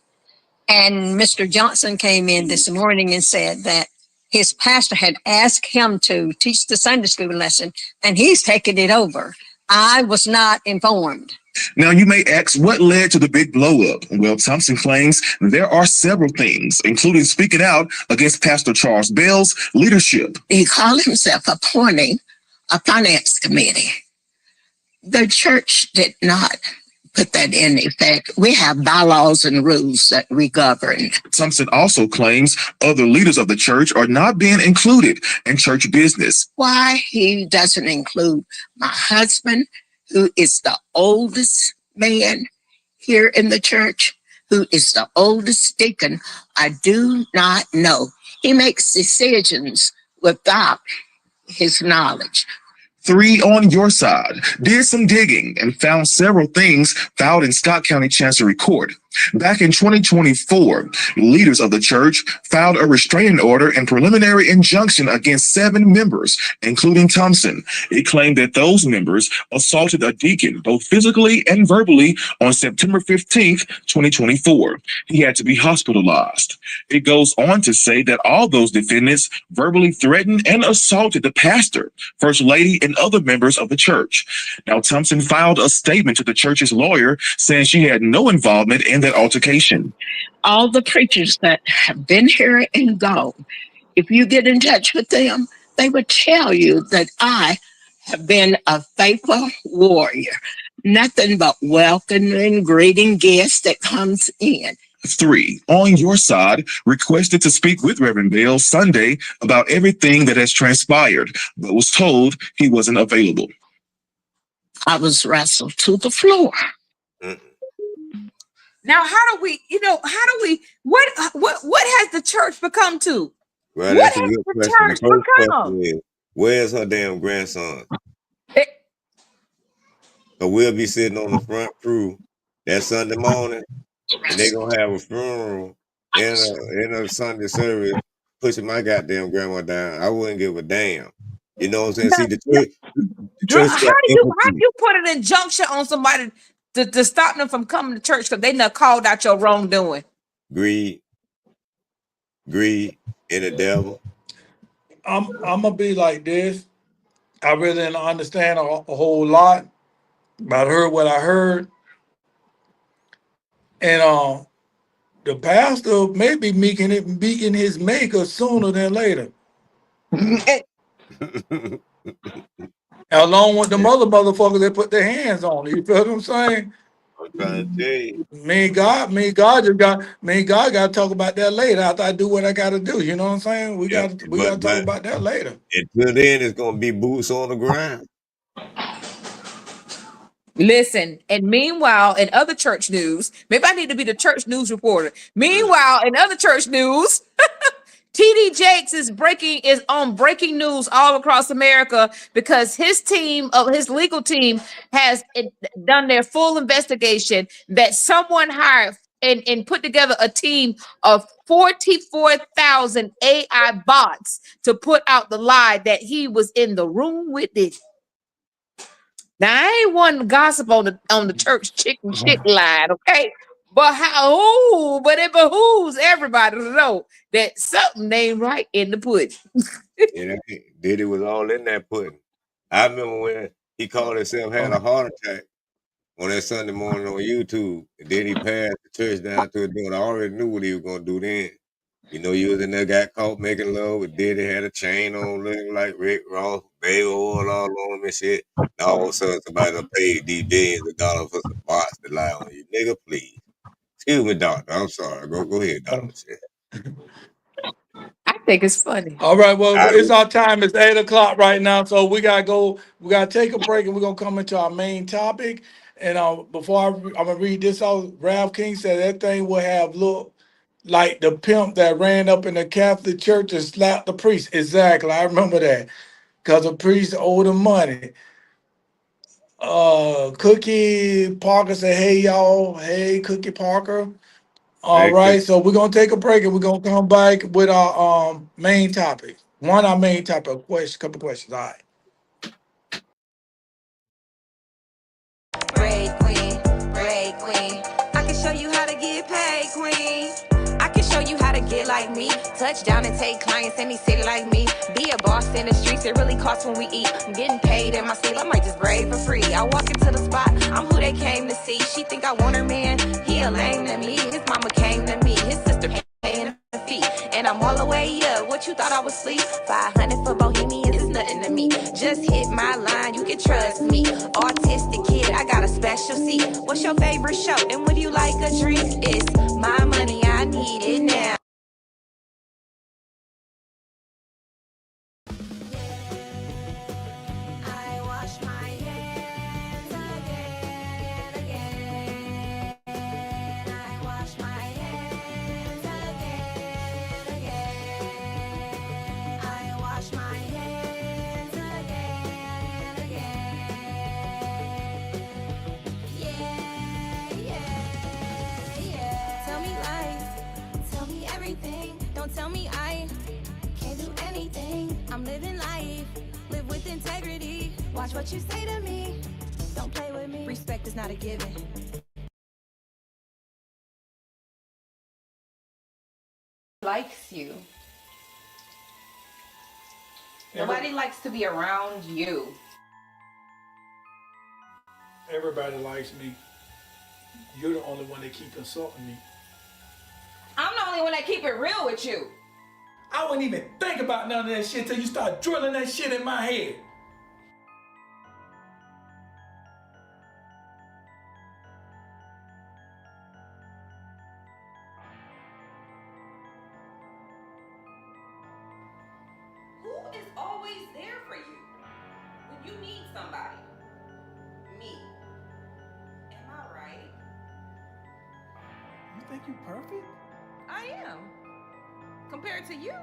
And Mr. Johnson came in this morning and said that his pastor had asked him to teach the Sunday school lesson, and he's taking it over. I was not informed. Now, you may ask what led to the big blow-up. Well, Thompson claims there are several things, including speaking out against Pastor Charles Bell's leadership. He called himself appointing a finance committee. The church did not put that in effect. We have bylaws and rules that we govern. Thompson also claims other leaders of the church are not being included in church business. Why he doesn't include my husband, who is the oldest man here in the church, who is the oldest deacon, I do not know. He makes decisions without his knowledge. 3 on Your Side did some digging and found several things filed in Scott County Chancery Court. Back in 2024, leaders of the church filed a restraining order and preliminary injunction against 7 members, including Thompson. It claimed that those members assaulted a deacon both physically and verbally on September 15th, 2024. He had to be hospitalized. It goes on to say that all those defendants verbally threatened and assaulted the pastor, first lady, and other members of the church. Now, Thompson filed a statement to the church's lawyer saying she had no involvement in that altercation. All the preachers that have been here and gone, if you get in touch with them, they would tell you that I have been a faithful warrior, nothing but welcoming, greeting guests that comes in. 3 on Your Side requested to speak with Reverend Bell Sunday about everything that has transpired, but was told he wasn't available. I was wrestled to the floor. Now, what has the church become to? Well, What that's a has good the question. church The first become? question is, where's her damn grandson? Eh. So we'll be sitting on the front pew that Sunday morning, and they're gonna have a funeral in a Sunday service, pushing my goddamn grandma down. I wouldn't give a damn. You know what I'm saying? See, the church How got do you put an injunction on somebody to stop them from coming to church because they not called out your wrongdoing? greed, and the devil. I'm gonna be like this. I really didn't understand a whole lot, but I heard what I heard, and the pastor may be meeting his maker sooner than later, along with the other motherfuckers that put their hands on it. You feel what I'm saying? I'm trying to tell you. God got to talk about that later after I do what I got to do. You know what I'm saying? We got to talk about that later. Until then, it's gonna be boots on the ground. Listen, and meanwhile, in other church news, maybe I need to be the church news reporter. Meanwhile, in other church news, TD Jakes is on breaking news all across America because his legal team has done their full investigation that someone hired and put together a team of 44,000 AI bots to put out the lie that he was in the room with it. Now I ain't one gossip on the church chicken shit line, okay? But but it behooves everybody to know that something ain't right in the pudding. Yeah, Diddy was all in that pudding. I remember when he called himself had a heart attack on that Sunday morning on YouTube, and then he passed the church down to a door. I already knew what he was gonna do then. You know, you was in there, got caught making love with Diddy, had a chain on, looking like Rick Ross, baby oil all on him and shit. And all of a sudden, somebody done paid these billions of dollars for some bots to lie on you. Nigga, please. Excuse me, doctor. I'm sorry. Go ahead, doctor. I think it's funny. All right, well, I it's our time. It's 8 o'clock right now, so we gotta go. We gotta take a break, and we're gonna come into our main topic. And I'm gonna read this out. Ralph King said that thing will have look like the pimp that ran up in the Catholic Church and slapped the priest. Exactly, I remember that because the priest owed him money. Cookie Parker said, "Hey y'all, hey Cookie Parker." All Hey, right, so we're gonna take a break and we're gonna come back with our main topic. Our main topic, couple questions. All right. Break queen, break queen. I can show you how to get paid, queen. I can show you how to get like me. Touch down and take clients any city like me. Be a boss in the streets, it really costs when we eat. I'm getting paid in my sleep, I might just braid for free. I walk into the spot, I'm who they came to see. She think I want her man, he a lame to me. His mama came to me, his sister paying the fee. And I'm all the way up, what you thought I was asleep? 500 for Bohemians is nothing to me. Just hit my line, you can trust me. Autistic kid, I got a special seat. What's your favorite show? And would you like a drink? It's my money, I need it now. I wash my hands again and again. I wash my hands again and again. I wash my hands again and again. Yeah. Tell me lies, tell me everything. Don't tell me I can't do anything. I'm living life, live with integrity. Watch what you say to me. Don't play with me. Respect is not a given. Likes you. Nobody likes to be around you. Everybody likes me. You're the only one that keep insulting me. I'm the only one that keep it real with you. I wouldn't even think about none of that shit till you start drilling that shit in my head. Who is always there for you when you need somebody? Me. Am I right? You think you perfect? I am. Compared to you? I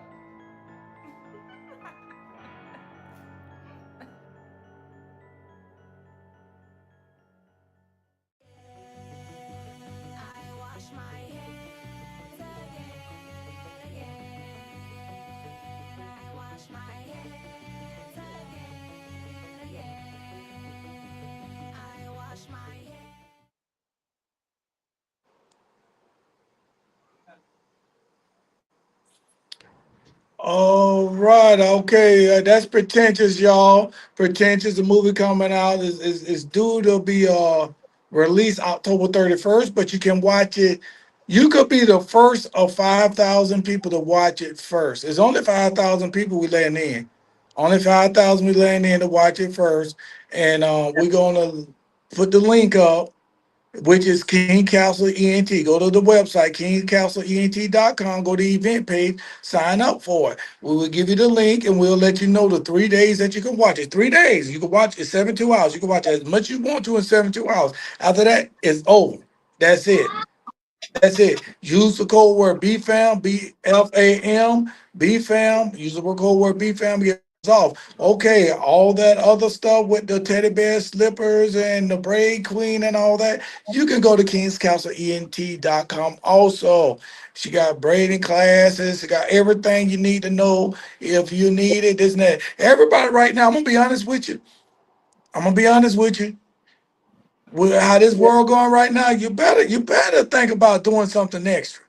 wash my hands again and again. I wash my hands again and again. I wash my hands. All right, okay, that's Pretentious, y'all. Pretentious, the movie coming out is due to be released October 31st, but you can watch it. You could be the first of 5,000 people to watch it first. It's only 5,000 people we letting in. Only 5,000 we letting in to watch it first, and we're gonna put the link up, which is King Castle ENT. Go to the website, kingcastleent.com, go to the event page, sign up for it. We will give you the link and we'll let you know the 3 days that you can watch it. 3 days. You can watch it 72 hours. You can watch as much as you want to in 72 hours. After that, it's over. That's it. That's it. Use the code word BFAM, BFAM, BFAM. Use the code word BFAM. Get off. Okay, all that other stuff with the teddy bear slippers and the braid queen and all that, you can go to kingscouncilent.com also. She got braiding classes. She got everything you need to know if you need it. This and that. Everybody right now, I'm gonna be honest with you. I'm gonna be honest with you. With how this world going right now, you better think about doing something extra.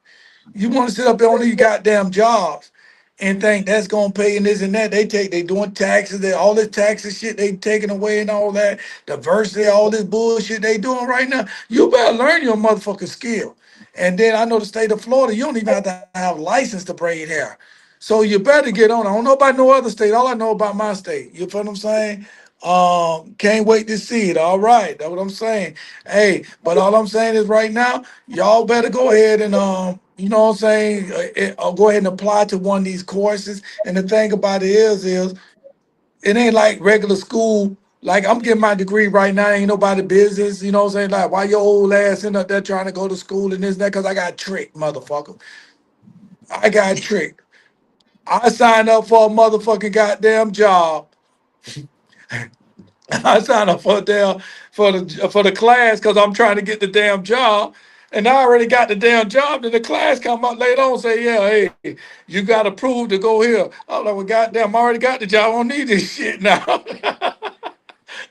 You want to sit up there on these goddamn jobs and think that's gonna pay and this and that. They doing taxes, all this taxes shit they taking away and all that, diversity, all this bullshit they doing right now. You better learn your motherfucking skill. And then I know the state of Florida, you don't even have to have license to braid hair. So you better get on. I don't know about no other state. All I know about my state. You feel what I'm saying? Can't wait to see it. All right, that's what I'm saying. Hey, but all I'm saying is right now, y'all better go ahead and you know what I'm saying, go ahead and apply to one of these courses. And the thing about it is it ain't like regular school. Like I'm getting my degree right now, ain't nobody business. You know what I'm saying? Like why your old ass in up there trying to go to school and this and that? Cause I got tricked, motherfucker. I got tricked. I signed up for a motherfucking goddamn job. I signed up for the class because I'm trying to get the damn job. And I already got the damn job. Then the class come up later on and say, yeah, hey, you got approved to go here. I'm like, well, goddamn, I already got the job. I don't need this shit now.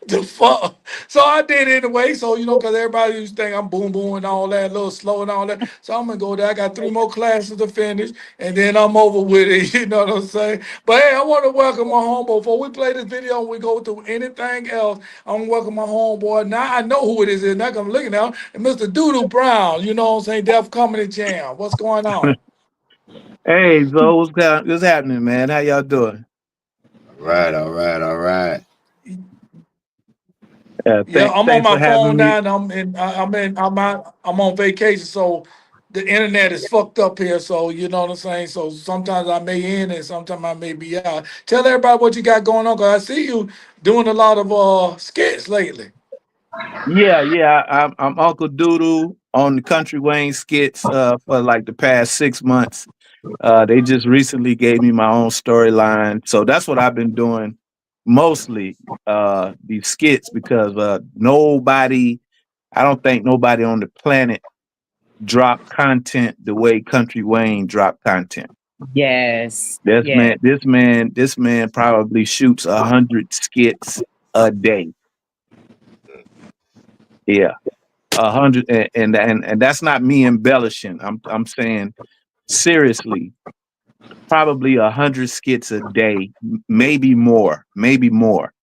The fuck. So I did it anyway. So, because everybody used to think I'm boom boom and all that, a little slow and all that. So I'm gonna go there. I got 3 more classes to finish, and then I'm over with it. You know what I'm saying? But hey, I want to welcome my homeboy. Before we play this video and we go through anything else, I want to welcome my homeboy. Now I know who it is. Now I'm looking now, and Mr. Doodoo Brown. You know what I'm saying? Def Comedy Jam. What's going on? Hey, Zo, what's happening, man? How y'all doing? All right, all right, all right. Yeah, I'm on Thanks for my phone having me. now, and I'm on vacation, so the internet is fucked up here. So you know what I'm saying. So sometimes I may in and sometimes I may be out. Tell everybody what you got going on, cause I see you doing a lot of skits lately. Yeah. I'm Uncle Doodoo on the Country Wayne skits for like the past 6 months. They just recently gave me my own storyline, so that's what I've been doing mostly. These skits because I don't think nobody on the planet dropped content the way Country Wayne dropped content. Yes. This Yes. man probably shoots 100 skits a day. Yeah, 100, and that's not me embellishing. I'm saying seriously, probably 100 skits a day, maybe more, maybe more.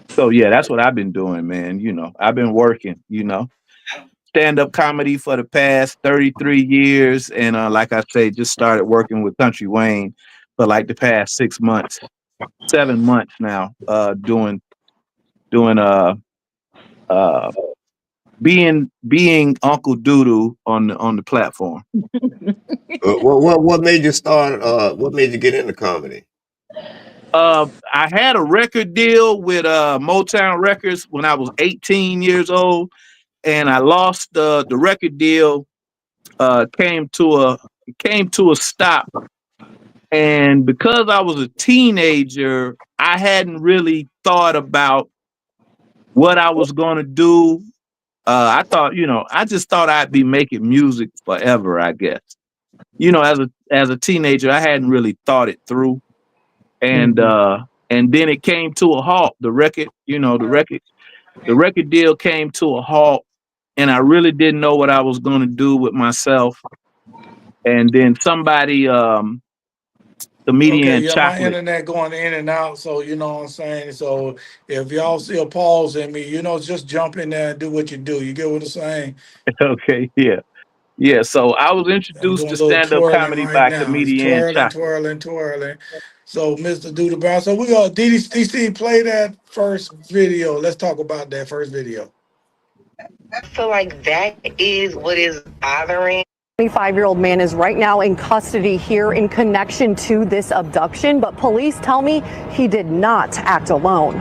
So yeah, that's what I've been doing, man. I've been working. Stand-up comedy for the past 33 years, and like I say, just started working with Country Wayne for like the past 6 months, 7 months now. Doing uh being Uncle Doodoo on the platform. What made you start? What made you get into comedy? I had a record deal with Motown Records when I was 18 years old, and I lost the record deal. Came to a stop, and because I was a teenager, I hadn't really thought about what I was going to do. I thought, I just thought I'd be making music forever, I guess. As a teenager, I hadn't really thought it through. And then it came to a halt. The record deal came to a halt, and I really didn't know what I was going to do with myself. And then somebody, Okay, comedian yeah, my Chocolate. internet going in and out, so you know what I'm saying. So if y'all see a pause in me, just jump in there and do what you do. You get what I'm saying? Okay, yeah. So I was I'm introduced doing a to little stand-up twirling comedy right by now. It's comedian twirling, Chocolate. twirling, twirling. So, Mr. Doodle Brown. So we got DDC play that first video. Let's talk about that first video. I feel like that is what is bothering. 25-year-old man is right now in custody here in connection to this abduction, but police tell me he did not act alone.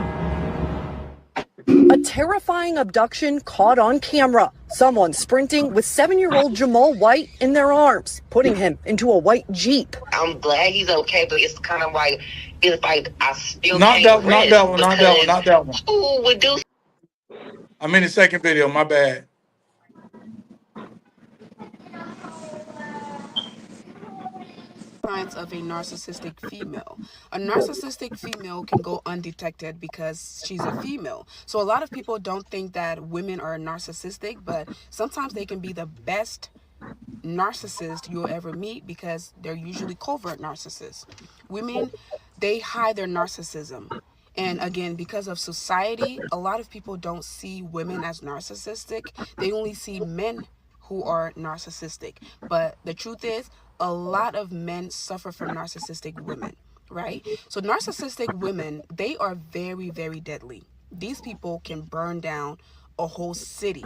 A terrifying abduction caught on camera. Someone sprinting with 7-year-old Jamal White in their arms, putting him into a white Jeep. I'm glad he's okay, but it's kind of like, it's like I still Not can't that, not rest that one, not that one, because not that one. who would do? I'm in the second video. My bad. Signs of a narcissistic female. A narcissistic female can go undetected because she's a female. So a lot of people don't think that women are narcissistic, but sometimes they can be the best narcissist you'll ever meet because they're usually covert narcissists. Women, they hide their narcissism. And again, because of society, a lot of people don't see women as narcissistic. They only see men who are narcissistic. But the truth is, a lot of men suffer from narcissistic women, right? So narcissistic women, they are very, very deadly. These people can burn down a whole city.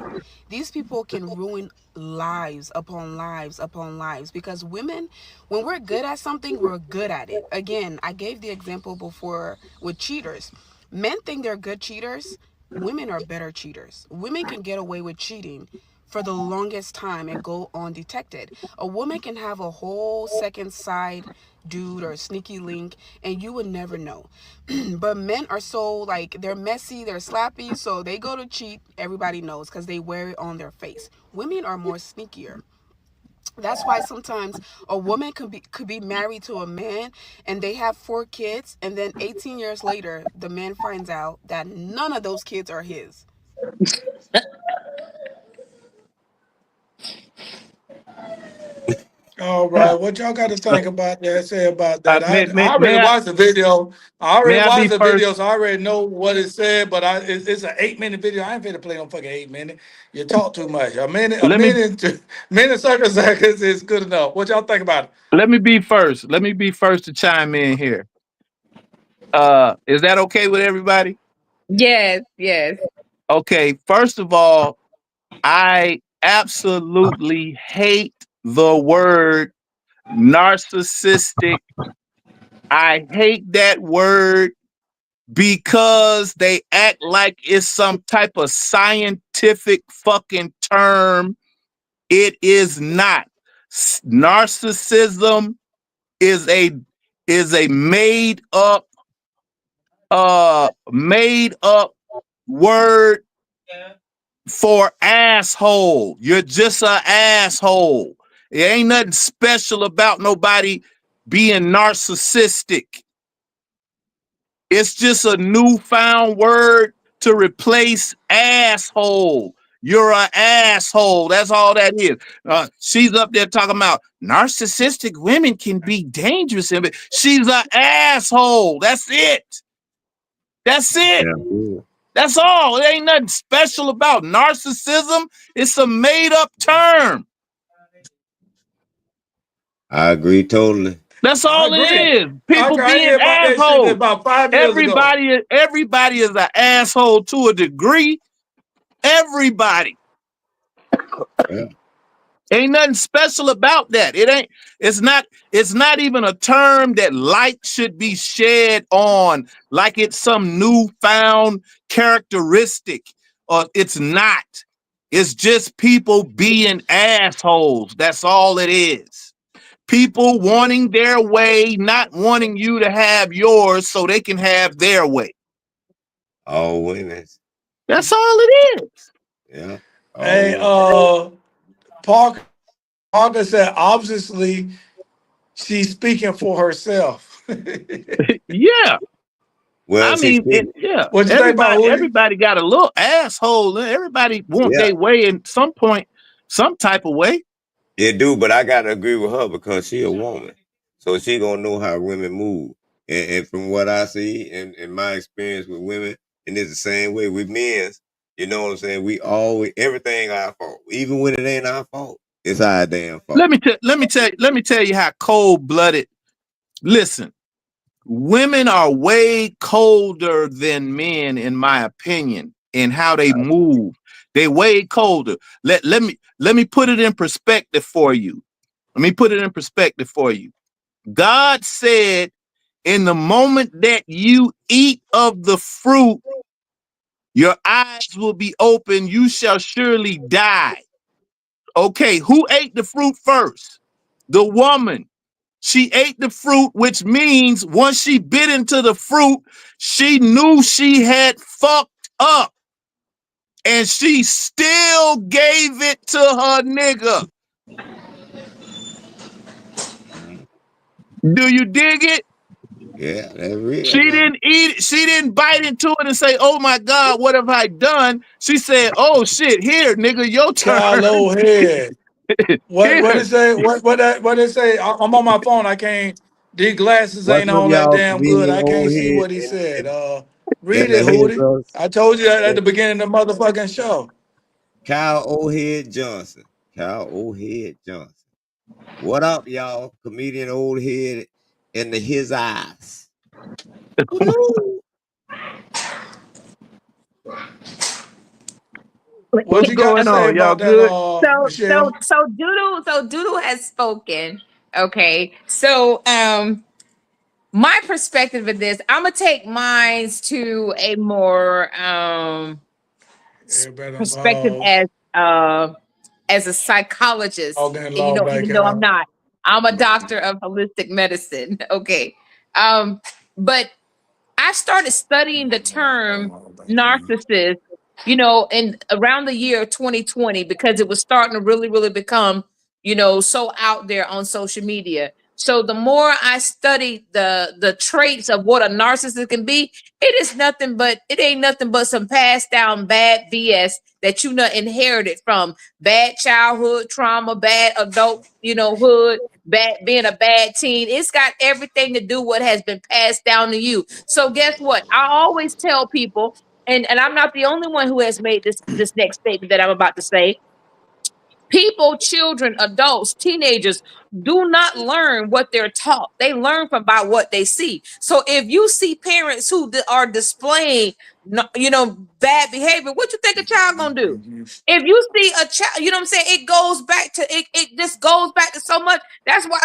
These people can ruin lives upon lives upon lives because women, when we're good at something, we're good at it. Again, I gave the example before with cheaters. Men think they're good cheaters. Women are better cheaters. Women can get away with cheating for the longest time and go undetected. A woman can have a whole second side dude or sneaky link and you would never know. But men are so like, they're messy, they're slappy, so they go to cheat, everybody knows because they wear it on their face. Women are more sneakier. That's why sometimes a woman could be married to a man and they have 4 kids, and then 18 years later the man finds out that none of those kids are his. All right, what y'all got to think about that? Say about that. May, I already may I watched the video. I may already I watched be the first? video, so I already know what it said. But it's an 8-minute video. I ain't finna play no fucking 8 minute. You talk too much. Let me Minute, 30 seconds is good enough. What y'all think about it? let me be first. Let me be first to chime in here. Is that okay with everybody? Yes, yes. Okay, first of all, I absolutely hate the word narcissistic. I hate that word because they act like it's some type of scientific fucking term. It is not. Narcissism is a made up word for asshole. You're just an asshole. It ain't nothing special about nobody being narcissistic. It's just a newfound word to replace asshole. You're an asshole. That's all that is. She's up there talking about narcissistic women can be dangerous. She's an asshole. That's it. That's it. Yeah. That's all. It ain't nothing special about narcissism. It's a made-up term. I agree totally. That's I all it agree. is. People I being hear about that shit assholes. about 5 years ago. Everybody is an asshole to a degree. Everybody. Yeah. Ain't nothing special about that. It's not even a term that light should be shed on like it's some newfound characteristic. It's not. It's just people being assholes. That's all it is. People wanting their way, not wanting you to have yours so they can have their way. All women. That's all it is. Yeah. Hey, Parker said obviously she's speaking for herself. Yeah. Well, I mean, yeah. What you think about Hootie? Everybody got a little asshole. Everybody want their way in some point, some type of way. It do, but I gotta agree with her because she a woman, so she gonna know how women move. And from what I see and in my experience with women, and it's the same way with men. You know what I'm saying? We always everything our fault, even when it ain't our fault. It's our damn fault. Let me tell you how cold blooded. Listen, women are way colder than men, in my opinion, in how they move. They way colder. Let me put it in perspective for you. God said, in the moment that you eat of the fruit, Your eyes will be open. You shall surely die. Okay, who ate the fruit first? The woman. She ate the fruit, which means once she bit into the fruit, she knew she had fucked up. And she still gave it to her nigga. Do you dig it? Yeah, that's real. She didn't eat it. She didn't bite into it and say, "Oh my God, what have I done?" She said, "Oh shit, here, nigga, your turn." Carlo head. What Here. it say? What it say? I'm on my phone. I can't. These glasses What's ain't up, all that y'all? damn good. Comedian I old can't see head what he said. in Read the it, Hootie. head I told you that at of the beginning of the motherfucking show. Kyle Oldhead Johnson. Kyle Oldhead Johnson. What up, y'all? Comedian old head in his eyes. What What's you got to going say on? Y'all about that, good? Michelle? So Doodle has spoken. Okay. So my perspective of this, I'm gonna take mine to a more Everybody on perspective pause. as a psychologist, All getting you logged know, back even though I'm out. not. I'm a doctor of holistic medicine. Okay. But I started studying the term narcissist, you know, in around the year 2020 because it was starting to really, really become, you know, so out there on social media. So the more I studied the traits of what a narcissist can be, it ain't nothing but some passed down bad BS that you know inherited from bad childhood trauma, bad adult, you know, hood, bad being a bad teen. It's got everything to do what has been passed down to you. So guess what? I always tell people, and I'm not the only one who has made this next statement that I'm about to say. People, children, adults, teenagers do not learn what they're taught. They learn from by what they see. So if you see parents who are displaying, you know, bad behavior, what you think a child gonna do? If you see a child, you know what I'm saying? It goes back to it. It just goes back to so much. That's why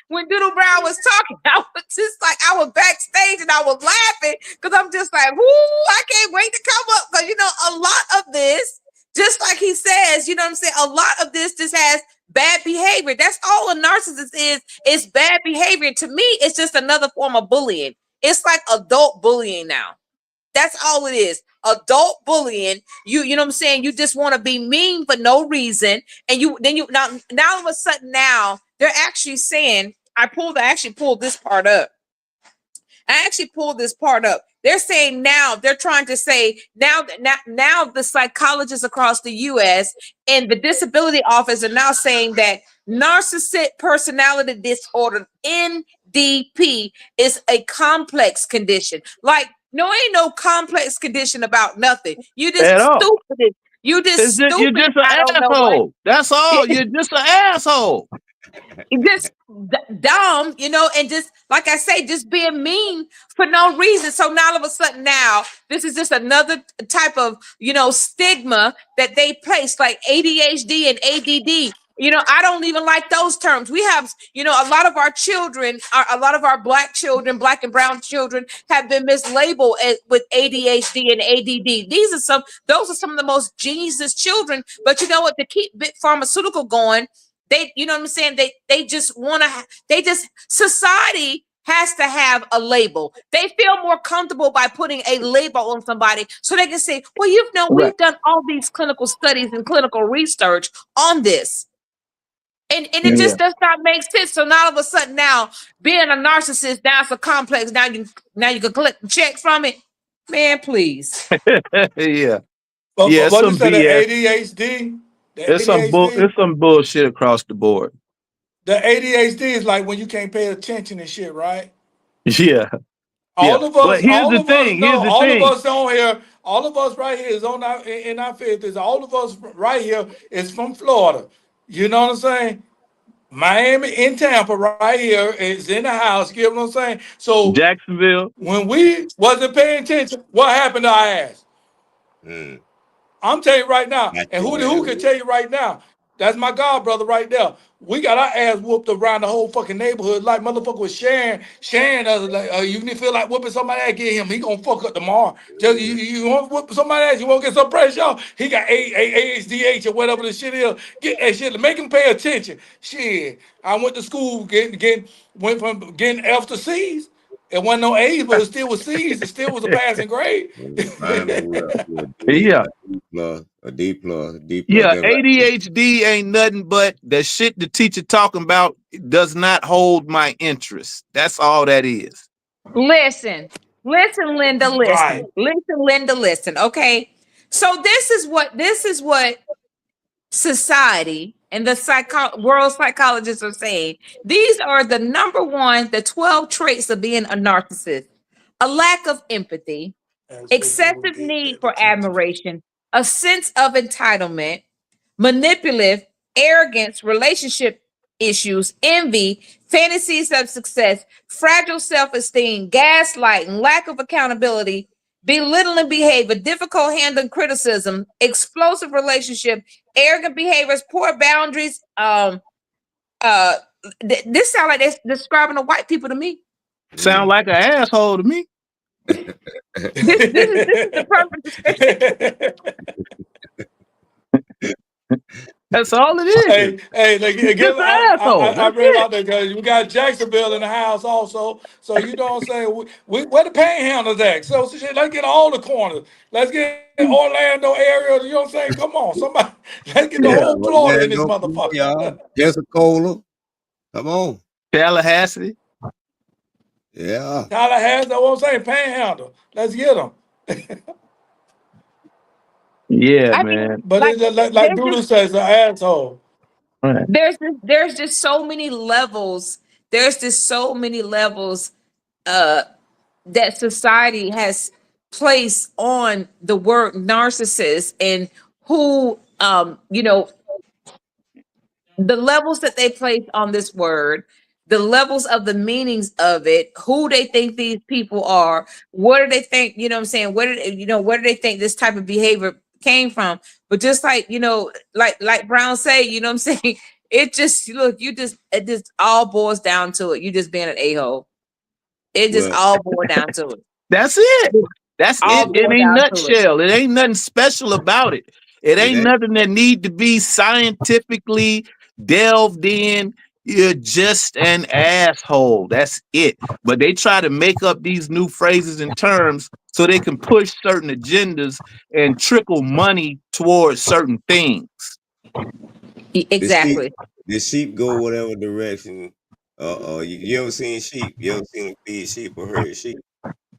when Doodle Brown was talking, I was just like I was backstage and I was laughing because I'm just like, whoo, I can't wait to come up. Because you know, a lot of this just like he says, you know what I'm saying? A lot of this just has bad behavior. That's all a narcissist is. It's bad behavior. To me, it's just another form of bullying. It's like adult bullying now. That's all it is. Adult bullying. You know what I'm saying? You just want to be mean for no reason. And you now all of a sudden now they're actually saying, I actually pulled this part up. I actually pulled this part up. They're saying now, they're trying to say now the psychologists across the US and the disability office are now saying that narcissistic personality disorder, NDP, is a complex condition. Like, no, ain't no complex condition about nothing. You just At all. stupid. You just You're stupid. just an I don't know what. asshole. That's all. You're just an asshole. Just dumb, you know, and just like I say, just being mean for no reason. So now all of a sudden, now this is just another type of, you know, stigma that they place, like ADHD and ADD. You know, I don't even like those terms. We have, you know, a lot of our children, a lot of our black children, black and brown children, have been mislabeled with ADHD and ADD. Those are some of the most genius children. But you know what? To keep big pharmaceutical going, they, you know what I'm saying? They just want to. They just society has to have a label. They feel more comfortable by putting a label on somebody, so they can say, "Well, you know, Right. we've done all these clinical studies and clinical research on this." And it Yeah. just does not make sense. So now all of a sudden, now being a narcissist, now it's a complex. Now you can collect the check from it. Man, please. Yeah. Yeah. But It's what is some that? The BS. ADHD. The ADHD. It's some bullshit across the board. The ADHD is like when you can't pay attention and shit, right? Yeah. Yeah. But All of us know, here's the all of thing. us on here, all of us right here is on our in our fifties. All of us right here is from Florida. You know what I'm saying? Miami in Tampa right here is in the house. You know what I'm saying? So Jacksonville. when we wasn't paying attention, what happened to our ass? Mm. I'm telling you right now, Got and your who ass can whooped. tell you right now? That's my god brother right there. We got our ass whooped around the whole fucking neighborhood like motherfucker was sharing us like you feel like whooping somebody ass, get him. He gonna fuck up tomorrow. Just you want to whoop somebody ass, you want to get some pressure. He got AHDH or whatever the shit is. Get that shit. Make him pay attention. Shit. I went to school went from getting F to C's. It wasn't no A's, but it still was C's. It still was a passing grade. Mine was Yeah. a D plus, D plus. Yeah, Then ADHD ain't nothing but the shit the teacher talking about does not hold my interest. That's all that is. Listen, Linda, Right. listen, Linda, listen. Okay, so this is what society and the world psychologists are saying. These are the number one, the 12 traits of being a narcissist: a lack of empathy, As they will excessive get need their for attention. admiration, a sense of entitlement, manipulative, arrogance, relationship issues, envy, fantasies of success, fragile self-esteem, gaslighting, lack of accountability, belittling behavior, difficult handling criticism, explosive relationship, arrogant behaviors, poor boundaries. Uh, this sound like they're describing the white people to me. Sound like an asshole to me. This is the perfect description. That's all it is. Hey, again, Just an asshole. I That's read it. out there because we got Jacksonville in the house also. So you know what I'm saying? Where the panhandles at? So shit, let's get all the corners. Let's get Orlando area. You know what I'm saying? Come on, somebody. Let's get the yeah, whole Florida in this Orlando, motherfucker. Pensacola. Come on. Tallahassee. Yeah. Tallahassee, that's what I'm saying. Panhandle. Let's get them. Yeah, I mean, man. But like it's like there's Doodle just says, an asshole. Right. there's just so many levels. There's just so many levels uh that society has placed on the word narcissist, and who the levels that they place on this word, the levels of the meanings of it, who they think these people are, what do they think, you know what I'm saying? Where do they think this type of behavior came from? But just like, like Brown say, you know what I'm saying? It just it just all boils down to it. You just being an a-hole. It just Well, all boils down to it. That's it. That's All it in boils a down to it. nutshell. It ain't nothing special about it. It it ain't ain't. nothing that need to be scientifically delved in. You're just an asshole. That's it. But they try to make up these new phrases and terms so they can push certain agendas and trickle money towards certain things. The sheep, Exactly. the sheep go whatever direction. You ever seen sheep? You ever seen them feed sheep or herd sheep?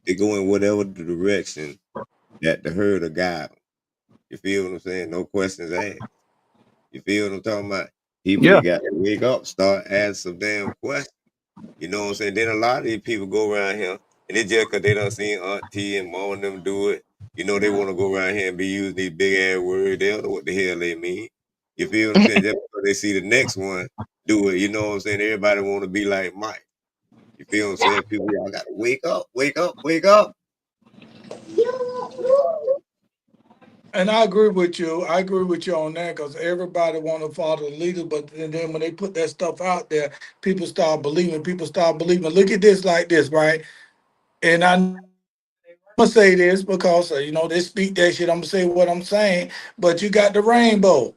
They go in whatever the direction that the herd will guide 'em. You feel what I'm saying? No questions asked. You feel what I'm talking about? People Yeah. you got to wake up, start asking some damn questions. You know what I'm saying? Then a lot of these people go around here, and it's just because they done seen Auntie and Mom and them do it. You know, they want to go around here and be using these big ass words. They don't know what the hell they mean. You feel what I'm saying? Just because they see the next one do it, you know what I'm saying? Everybody want to be like Mike. You feel what I'm saying? People, y'all got to wake up, wake up, wake up. And I agree with you. I agree with you on that because everybody want to follow the leader, but then when they put that stuff out there, people start believing. People start believing. Look at this like this, right? And I'm gonna say this because they speak that shit. I'm gonna say what I'm saying. But you got the rainbow.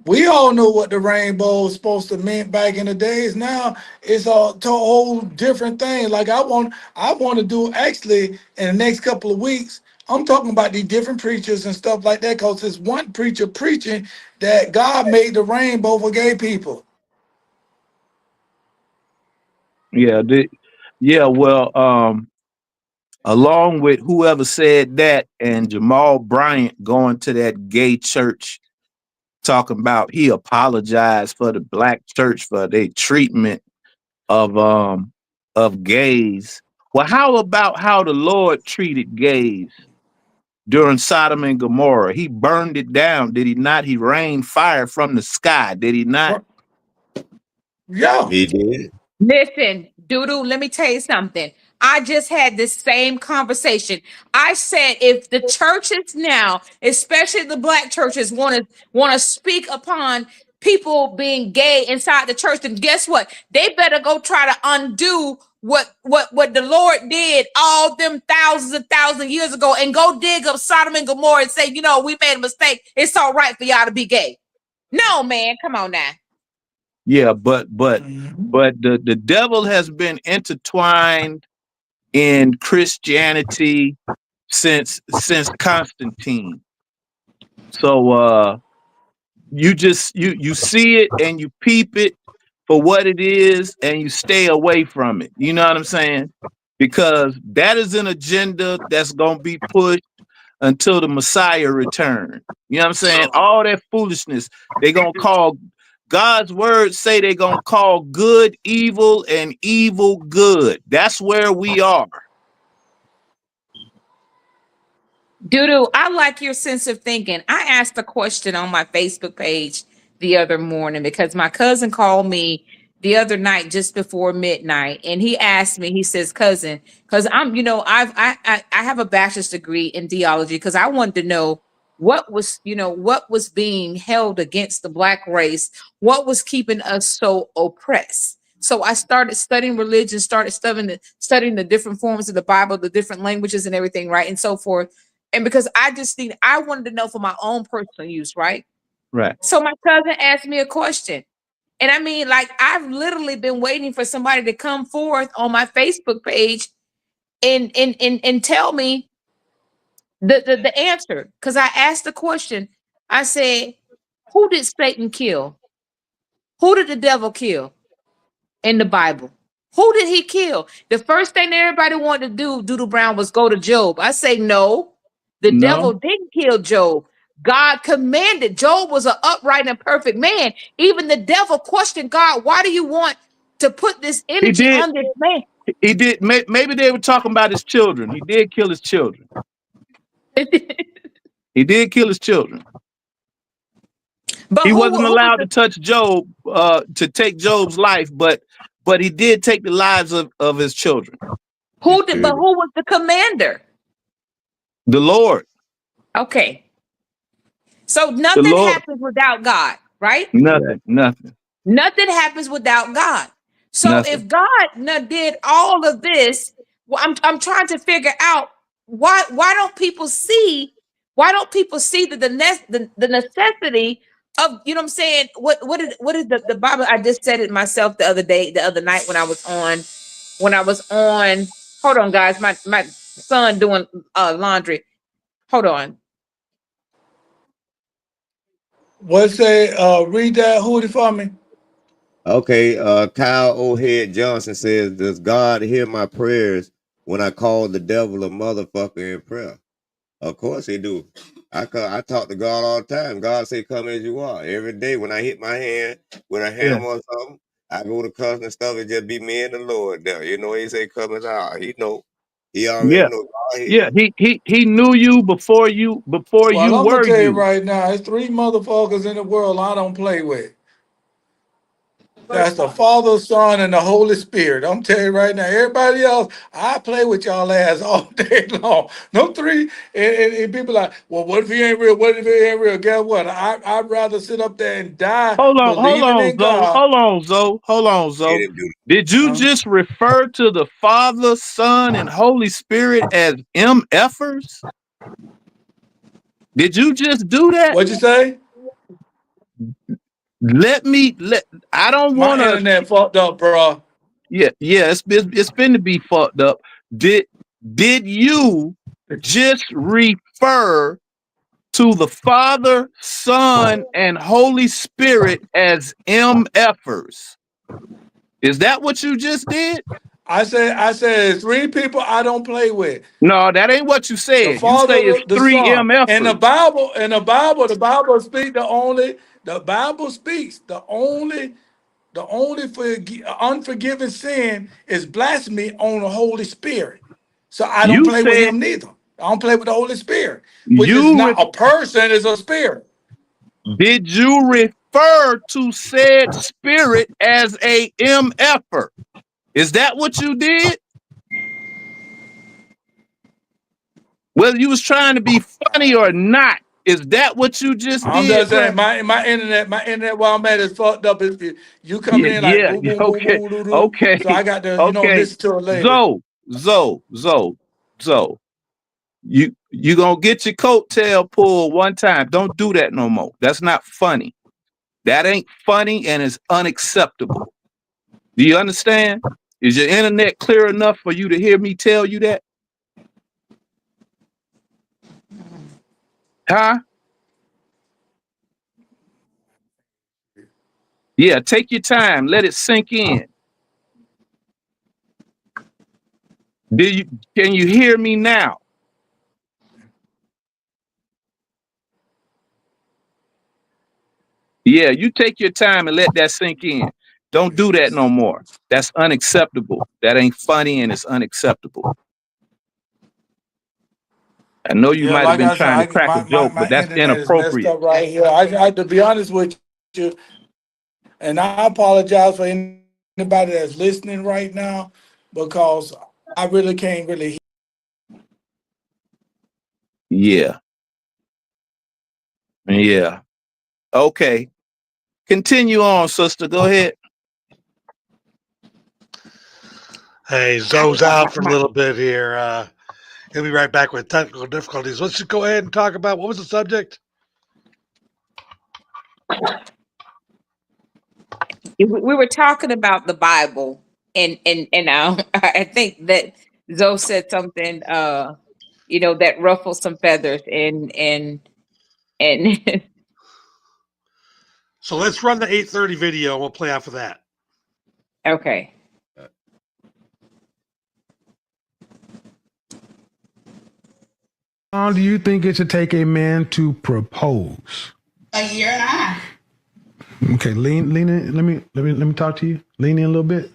We all know what the rainbow is supposed to mean back in the days. Now it's a whole different thing. Like I want to do actually in the next couple of weeks. I'm talking about these different preachers and stuff like that because there's one preacher preaching that God made the rainbow for gay people. Yeah. Yeah. Well, along with whoever said that and Jamal Bryant going to that gay church talking about he apologized for the black church for their treatment of gays. Well, how about how the Lord treated gays during Sodom and Gomorrah? He burned it down, did he not? He rained fire from the sky, did he not? Yeah. He did. Listen, Doodoo, let me tell you something. I just had this same conversation. I said if the churches now, especially the black churches, want to speak upon people being gay inside the church, then guess what? They better go try to undo what the Lord did all them thousands years ago, and go dig up Sodom and Gomorrah and say, you know, we made a mistake. It's all right for y'all to be gay. No, man, come on now. Yeah, but the devil has been intertwined in Christianity since Constantine. So you see it and you peep it for what it is and you stay away from it. You know what I'm saying? Because that is an agenda that's gonna be pushed until the Messiah return. You know what I'm saying? All that foolishness, they gonna call God's words say they're gonna call good evil and evil good. That's where we are. Doodoo, I like your sense of thinking. I asked a question on my Facebook page the other morning because my cousin called me the other night just before midnight, and he asked me. He says, "Cousin, because I'm, you know, I have a bachelor's degree in theology because I wanted to know what was, you know, what was being held against the black race, what was keeping us so oppressed." So I started studying religion, started studying the different forms of the Bible, the different languages and everything, right, and so forth. And because I wanted to know for my own personal use, right? Right. So my cousin asked me a question. And I mean, like, I've literally been waiting for somebody to come forth on my Facebook page and tell me the answer. Because I asked the question. I said, who did Satan kill? Who did the devil kill in the Bible? Who did he kill? The first thing that everybody wanted to do, Doodle Brown, was go to Job. I say no. The devil No, didn't kill Job. God commanded. Job was an upright and perfect man. Even the devil questioned God, why do you want to put this he energy did. on this man? He did. Maybe they were talking about his children. He did kill his children. He did kill his children. But He who wasn't was allowed to the touch Job, to take Job's life, but he did take the lives of his children. who was the commander? The Lord. Okay. So The nothing Lord. happens without God, right? Nothing. Nothing. Nothing happens without God. So Nothing. if God did all of this, well, I'm trying to figure out why don't people see the necessity of, you know what I'm saying, what is the Bible. I just said it myself the other night when I was on hold on guys, my son doing laundry. Hold on. What say? Read that hoodie for me. Okay, Kyle O'Head Johnson says, "Does God hear my prayers when I call the devil a motherfucker in prayer?" Of course he do. I talk to God all the time. God say, "Come as you are." Every day when I hit my hand with a Yeah. hammer or something, I go to cussing and stuff. It just be me and the Lord there. You know, he say, "Come as I are." He know. He already Yeah. know. God hear Yeah. you. He knew you before you Well, I'm gonna were tell you you. right now, there's three motherfuckers in the world I don't play with. That's the Father, Son, and the Holy Spirit. I'm telling you right now, everybody else, I play with y'all ass all day long. No three, and people like, well, what if he ain't real? What if he ain't real? Guess what? I'd rather sit up there and die Hold believing on, in Zoe. God. Hold on, Zoe. Did you Huh? just refer to the Father, Son, and Holy Spirit as MFers? Did you just do that? What'd you say? I don't My want to. internet fucked up, bro. Yeah. It's been to be fucked up. Did you just refer to the Father, Son, and Holy Spirit as MFers? Is that what you just did? I said, three people I don't play with. No, that ain't what you The said. You say it's Father, the three Son. And the MFers. Bible, the Bible speaks the Bible speaks the only unforgiven sin is blasphemy on the Holy Spirit. So I don't You play with said him neither. I don't play with the Holy Spirit, which is you not a person, it's a spirit. did you refer to said spirit as a MFer? Is that what you did? Whether you was trying to be funny or not, Is that what you just I'm did, just saying bro? my internet where I'm at is fucked up. You coming Yeah, in like yeah, boom, boom, boom, okay, boom, doo, doo. okay, So I got to, okay. listen to it later. Zoe. You gonna get your coattail pulled one time. Don't do that no more. That's not funny. That ain't funny and it's unacceptable. Do you understand? Is your internet clear enough for you to hear me tell you that? Huh? Yeah, take your time. Let it sink in. Do you can you hear me now? Yeah, you take your time and let that sink in. Don't do that no more. That's unacceptable. That ain't funny and it's unacceptable. I know you Yeah, might have like been I said, trying to crack a joke, my but that's internet is messed inappropriate. up right here. To be honest with you, and I apologize for anybody that's listening right now because I really can't really hear. Yeah. Yeah. Okay. Continue on, sister. Go ahead. Hey, Zoe's out for a little bit here. He'll be right back with technical difficulties. Let's just go ahead and talk about what was the subject? We were talking about the Bible, and I think that Zoe said something, that ruffled some feathers, and So let's run the 8:30 video. We'll play after that. okay. How long do you think it should take a man to propose? A year and a half. Okay, lean in. Let me talk to you. Lean in a little bit.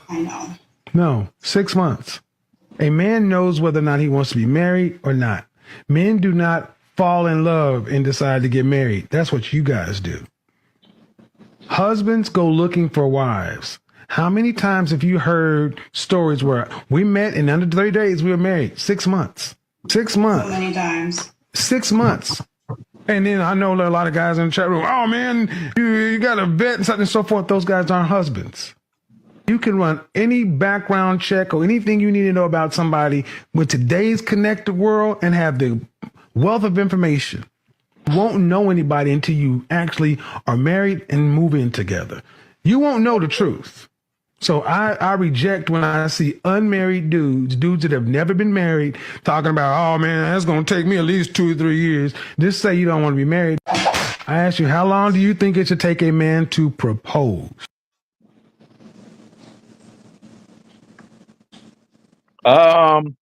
I know. No, 6 months. A man knows whether or not he wants to be married or not. Men do not fall in love and decide to get married. That's what you guys do. Husbands go looking for wives. How many times have you heard stories where we met and under 30 days we were married? 6 months. 6 months. So many times. 6 months. And then I know a lot of guys in the chat room, oh man, you got to vet and such and so forth. Those guys aren't husbands. You can run any background check or anything you need to know about somebody with today's connected world and have the wealth of information. You won't know anybody until you actually are married and move in together. You won't know the truth. So I reject when I see unmarried dudes that have never been married, talking about, oh man, that's going to take me at least 2 or 3 years. Just say you don't want to be married. I ask you, how long do you think it should take a man to propose? Um,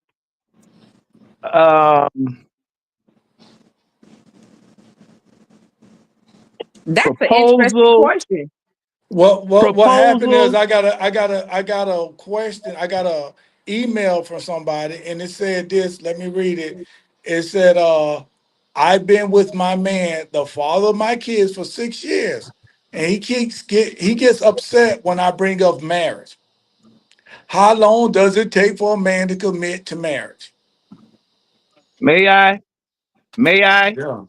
That's an interesting proposal, question. What happened is proposal. I got a question. I got a email from somebody and it said this. Let me read it. It said, I've been with my man, the father of my kids, for 6 years. And he gets upset when I bring up marriage. How long does it take for a man to commit to marriage? May I? May I? Yeah.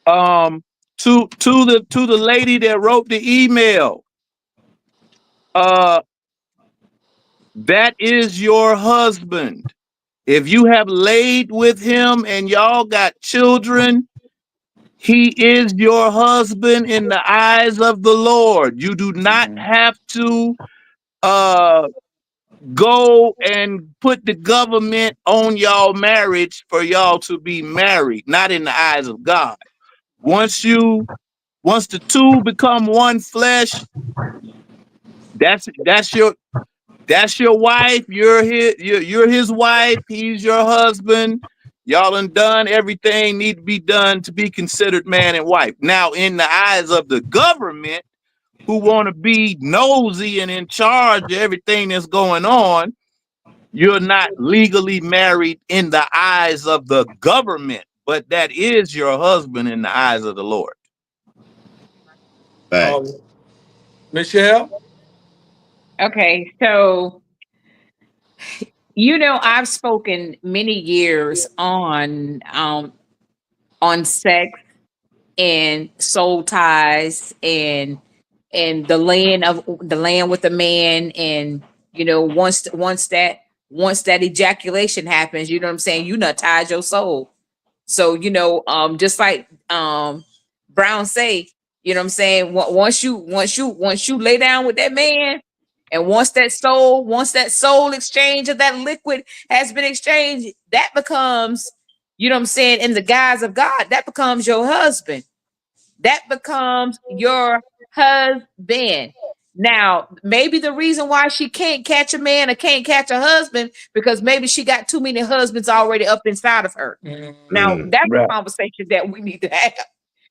Um, to the lady that wrote the email. Uh, that is your husband. If you have laid with him and y'all got children, he is your husband in the eyes of the Lord. You do not Mhm. have to uh go and put the government on y'all marriage for y'all to be married, not in the eyes of God. Once the two become one flesh, that's your wife. You're his wife. He's your husband. Y'all done everything need to be done to be considered man and wife. Now, in the eyes of the government, who want to be nosy and in charge of everything that's going on, you're not legally married in the eyes of the government, but that is your husband in the eyes of the Lord. Thanks. Michelle? Okay, so I've spoken many years on sex and soul ties and the land with the man, and once that ejaculation happens, you know what I'm saying, you not tied your soul. So, just like Brown say, you know what I'm saying, once you lay down with that man, and once that soul exchange of that liquid has been exchanged, that becomes, you know what I'm saying, in the guise of God, that becomes your husband. That becomes your husband. Now, maybe the reason why she can't catch a man or can't catch a husband, because maybe she got too many husbands already up inside of her. Now, that's a Right. conversation that we need to have.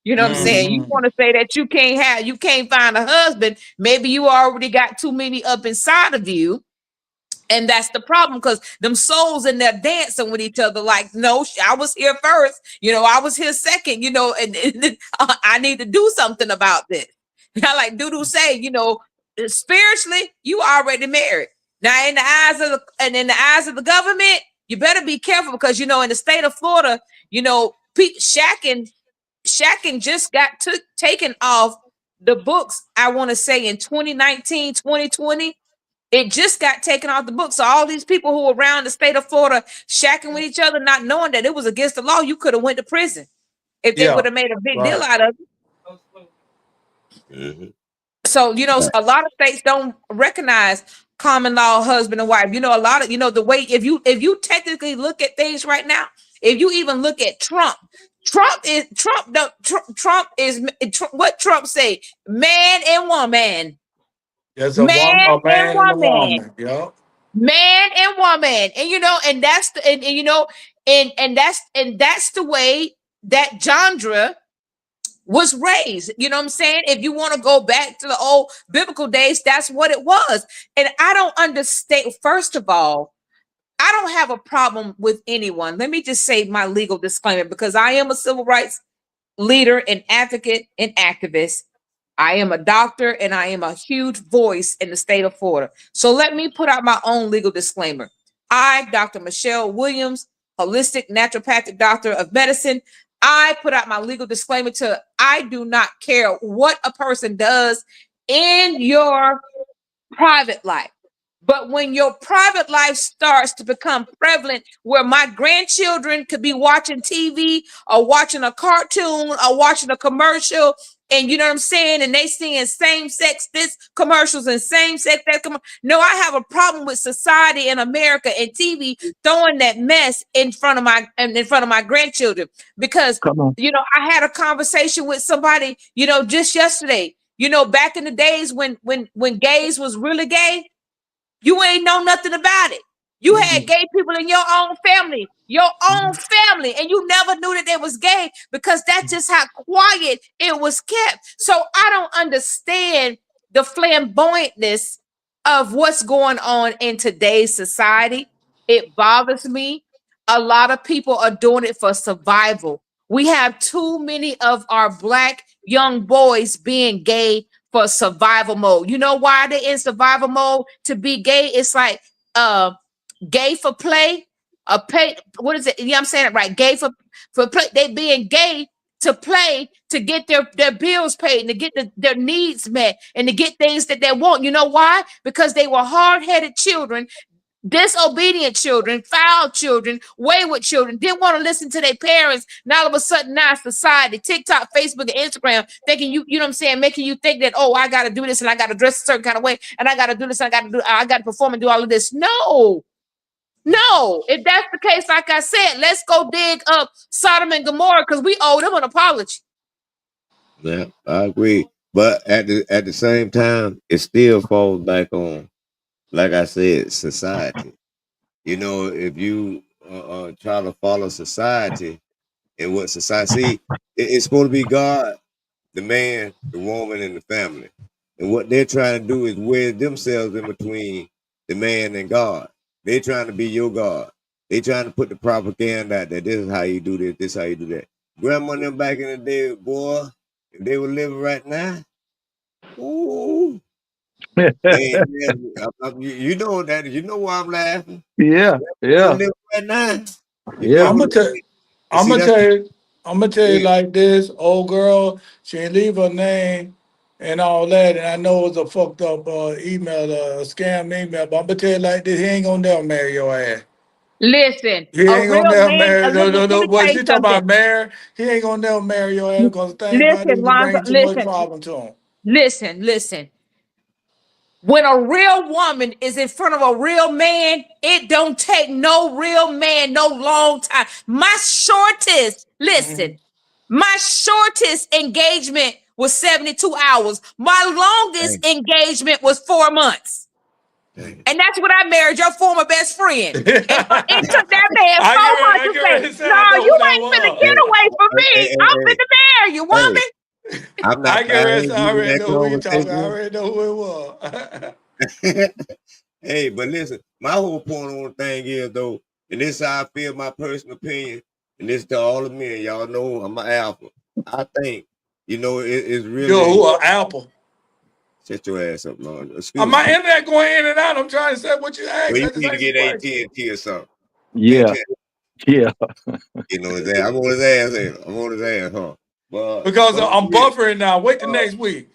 You know what I'm saying? You Mm-hmm. want to say that you can't find a husband. Maybe you already got too many up inside of you, and that's the problem, because them souls in there dancing with each other like, no, I was here first, I was here second, and I need to do something about this. Like Dudu say, spiritually, you already married. Now, in the eyes of the government, you better be careful, because in the state of Florida, Shacking just got taken off the books. I want to say in 2019, 2020. It just got taken off the book. So all these people who were around the state of Florida shacking with each other, not knowing that it was against the law, you could have went to prison if they Yeah. would have made a big deal Right. out of it. Mhm. So, a lot of states don't recognize common law husband and wife. A lot of, the way, if you technically look at things right now, if you even look at Trump is what Trump say, man and woman, There's man a and man and a woman. woman. Yep. Man and woman, and and that's the and and that's the way that genre was raised. You know what I'm saying? If you want to go back to the old biblical days, that's what it was. And I don't understand. First of all, I don't have a problem with anyone. Let me just say my legal disclaimer, because I am a civil rights leader and advocate and activist. I am a doctor and I am a huge voice in the state of Florida. So let me put out my own legal disclaimer. I, Dr. Michelle Williams, holistic naturopathic doctor of medicine, I put out my legal disclaimer to I do not care what a person does in your private life. But when your private life starts to become prevalent, where my grandchildren could be watching TV or watching a cartoon or watching a commercial, and you know what I'm saying, and they seeing same sex this commercials and same sex that no, I have a problem with society in America and TV throwing that mess in front of my grandchildren, because Come on. I had a conversation with somebody just yesterday. Back in the days when gays was really gay, you ain't know nothing about it. You had gay people in your own family, and you never knew that they was gay, because that's just how quiet it was kept. So I don't understand the flamboyantness of what's going on in today's society. It bothers me. A lot of people are doing it for survival. We have too many of our black young boys being gay for survival mode. You know why they're in survival mode? To be gay, it's like gay for play, pay, what is it? Yeah, I'm saying it right. Gay for play. They being gay to play, to get their bills paid, and to get their needs met, and to get things that they want. You know why? Because they were hard-headed children, disobedient children, foul children, wayward children, didn't want to listen to their parents. And all of a sudden, now society, TikTok, Facebook, and Instagram, thinking you know what I'm saying, making you think that, oh, I gotta do this and I gotta dress a certain kind of way, and I gotta do this, and I gotta perform and do all of this. No, if that's the case, like I said, let's go dig up Sodom and Gomorrah, because we owe them an apology. Yeah, I agree. But at the same time, it still falls back on, like I said, society. If you try to follow society and what society see, it's supposed to be God, the man, the woman, and the family. And what they're trying to do is wedge themselves in between the man and God. They're trying to be your God. They trying to put the propaganda out that this is how you do this is how you do that. Grandma and them back in the day, boy, if they were living right now, ooh, Hey, you know that. You know why I'm laughing. Yeah, On yeah, them right now. You yeah. feel I'm what gonna I'm tell. saying? And I'm see, gonna that's tell you. I'm gonna tell you yeah. like this. Old girl, she ain't leave her name and all that. And I know it's a fucked up email, a scam email. But I'm gonna tell you like this. He ain't gonna never marry your ass. Listen, He a ain't gonna real never man. marry. No, Let me no, let no. me tell What you she talking something. about marry? He ain't gonna never marry your ass because the thing about it, Listen, you Lonzo. bring too much Listen, problem to him. listen. When a real woman is in front of a real man, it don't take no real man no long time. Mm-hmm. My shortest engagement was 72 hours. My longest Dang, engagement was 4 months. dang. And that's when I married your former best friend. And it took that man I 4 months I to get say, ready to say no, I know you who that ain't finna was. get Hey, away from hey, me. hey, I'm hey, finna marry you, hey. woman. I'm I not get trying ready to to say I get in already that know who you talking. I conversation. already know who it was. Hey, but listen, my whole point on the thing is though, and this is how I feel my personal opinion, and this to all the men, y'all know I'm an alpha. I think, it's Yo, really who Apple? shut your ass up, Lord. On Excuse my me. internet going in and out. I'm trying to say what you Well, asked. you I just need to asked a get question. AT&T or something. Yeah, AT&T, yeah. his ass. I'm on his ass, ain't I? I'm on his ass, huh? Because But I'm yeah, buffering now. Wait till uh, next week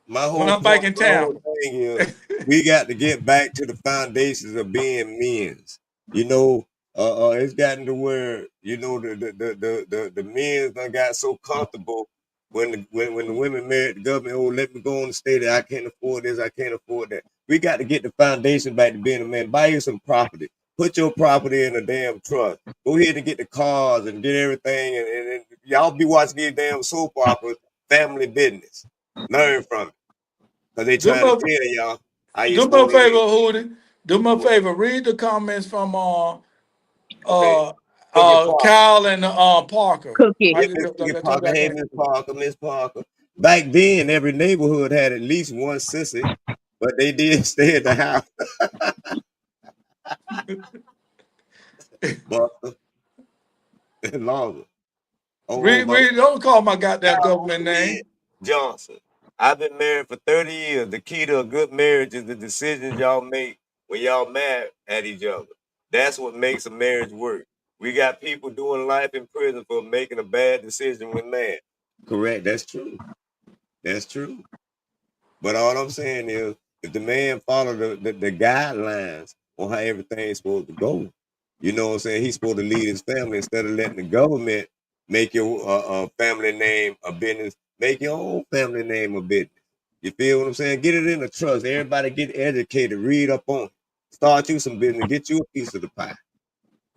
my when whole I'm back point, in my whole town. thing is we got to get back to the foundations of being men's. You know, it's gotten to where the men done got so comfortable when the women married the government. Oh, let me go on the state. I can't afford this. I can't afford that. We got to get the foundation back to being a man. Buy you some property. Put your property in a damn trust. Go ahead and get the cars and get everything. And y'all be watching these damn soap operas, family business. Learn from it. Because they Do trying to me, tell y'all how you do me a supposed to favor, live. Hootie. Do me a favor. Read the comments from Okay. uh Cookie Parker. Kyle and Parker. Cookie. I Yeah, just Miss looked Cookie up. Talk Parker. about Hey, that. Miss Parker, Miss Parker. Back then, every neighborhood had at least one sissy, but they did stay at the house. Buster and Longer. Oh, my Read. Don't call my goddamn government man, name. Johnson. I've been married for 30 years. The key to a good marriage is the decisions y'all make when y'all mad at each other. That's what makes a marriage work. We got people doing life in prison for making a bad decision when mad. Correct. That's true. That's true. But all I'm saying is, if the man follow the guidelines on how everything's supposed to go, you know what I'm saying? He's supposed to lead his family instead of letting the government make your family name a business. Make your own family name a business. You feel what I'm saying? Get it in the trust. Everybody get educated. Read up on it. Start you some business. Get you a piece of the pie.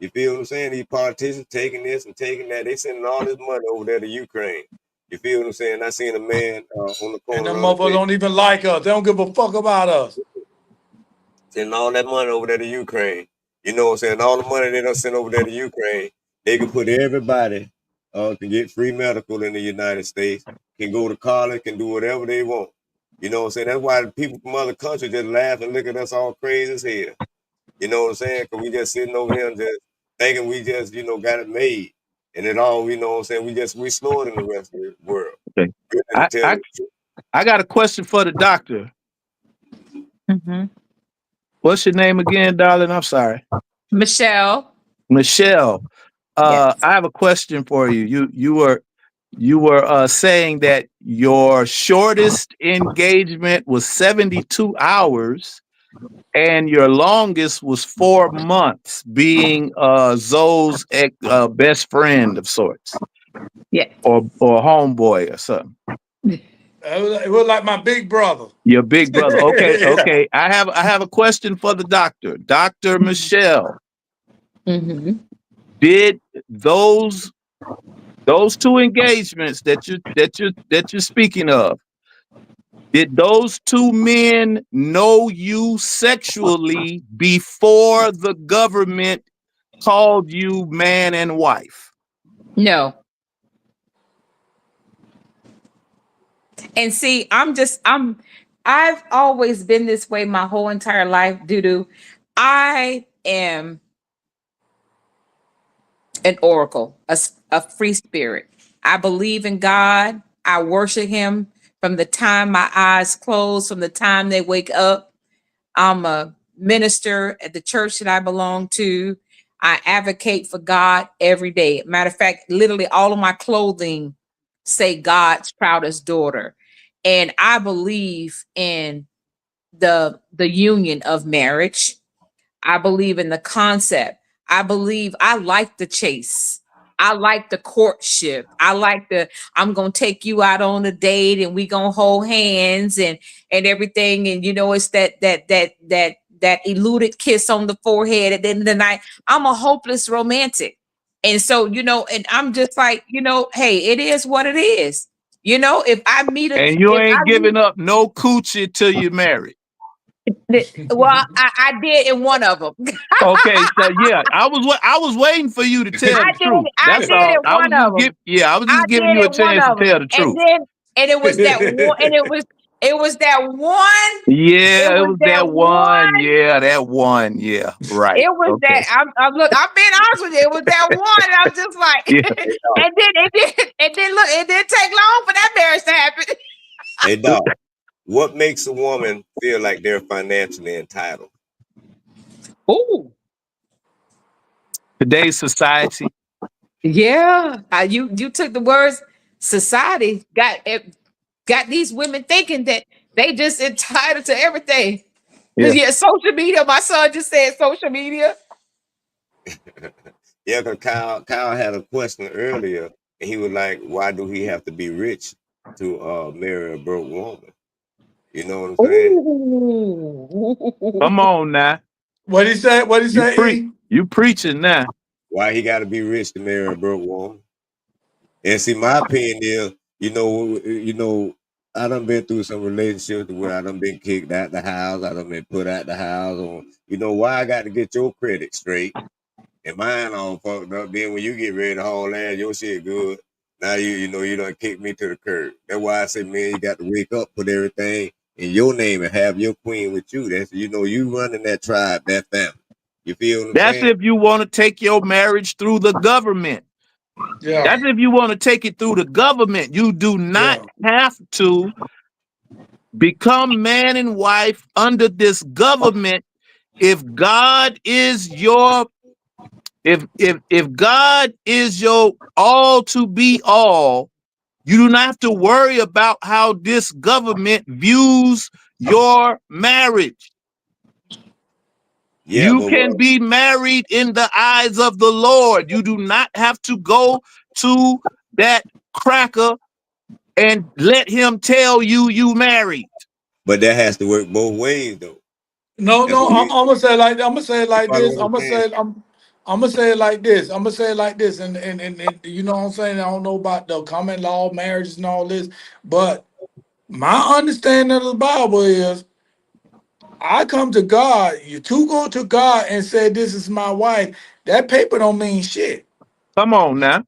You feel what I'm saying? These politicians taking this and taking that. They sending all this money over there to Ukraine. You feel what I'm saying? I seen a man on the And corner them the other motherfuckers day don't even like us. They don't give a fuck about us. sending all that money over there to Ukraine. You know what I'm saying? All the money they don't send over there to Ukraine, they can put everybody can get free medical in the United States, can go to college, can do whatever they want. You know what I'm saying? That's why the people from other countries just laugh and look at us all crazy as hell. You know what I'm saying? Because we just sitting over here and just thinking we just, got it made. And it all, what I'm saying, we slower than the rest of the world. Okay. Really, to I, tell I you the truth. I got a question for the doctor. Mhm. What's your name again, darling? I'm sorry. Michelle. Michelle. Yes. I have a question for you. You were saying that your shortest engagement was 72 hours and your longest was 4 months, being Zoe's best friend of sorts, Yeah. or homeboy or something. It was like my big brother. Your big brother. Okay, Yeah. okay. I have a question for the doctor. Dr. Michelle, Mm-hmm. did those two engagements that you're speaking of, did those two men know you sexually before the government called you man and wife? No. And see, I've always been this way my whole entire life, doo. I am an oracle, a free spirit. I believe in God. I worship him from the time my eyes close, from the time they wake up. I'm a minister at the church that I belong to. I advocate for God every day. Matter of fact, literally all of my clothing say God's proudest daughter. And I believe in the union of marriage. I believe in the concept. I like the chase. I like the courtship. I'm gonna take you out on a date and we gonna hold hands and everything. And it's that eluded kiss on the forehead at the end of the night. I'm a hopeless romantic. And so, and I'm just like, hey, it is what it is. If I meet And you ain't giving up no coochie till you married. well, I did in one of them. Okay, so yeah, I was waiting for you to tell the truth. I That's did all. in one of them. I was I just giving did you a in one chance to of them. tell the truth. And it was that one, and it was that one. Yeah, it was was that that one. one. Yeah, that one. Yeah, right. It was Okay. that. I'm being honest with you. It was that one. And I'm just like, Yeah. and then look, it didn't take long for that marriage to happen. Hey, dog, what makes a woman feel like they're financially entitled? Ooh. Today's society. Yeah, you took the words. Society got these women thinking that they just entitled to everything. Yeah. Yeah, social media. My son just said social media. Yeah, because Kyle had a question earlier, and he was like, "Why do he have to be rich to marry a broke woman?" You know what I'm saying? Ooh. Come on now. What he say? What he say? E? You preaching now. Why he got to be rich to marry a broke woman? And see, my opinion is, I done been through some relationships where I done been kicked out the house, I done been put out the house. On, why I got to get your credit straight and mine all fucked up. Then when you get ready to haul ass, your shit good. Now you done kick me to the curb. That's why I say, man, you got to wake up, put everything in your name, and have your queen with you. That's you running that tribe, that family. You feel what I'm That's saying? if you want to take your marriage through the government. Yeah. That's if you want to take it through the government. You do not have to become man and wife under this government if God is your if God is your all to be all. You do not have to worry about how this government views your marriage. Yeah, You but can be married in the eyes of the Lord. You do not have to go to that cracker and let him tell you married. But that has to work both ways, though. No, That's no. what I'm we gonna say it like I'm gonna say it you like follow this. what I'm saying? I'm gonna say it like this. I'm gonna say it like this. And you know what I'm saying? I don't know about the common law marriages and all this, but my understanding of the Bible is I come to God, you two go to God and say, "This is my wife." That paper don't mean shit. Come on now.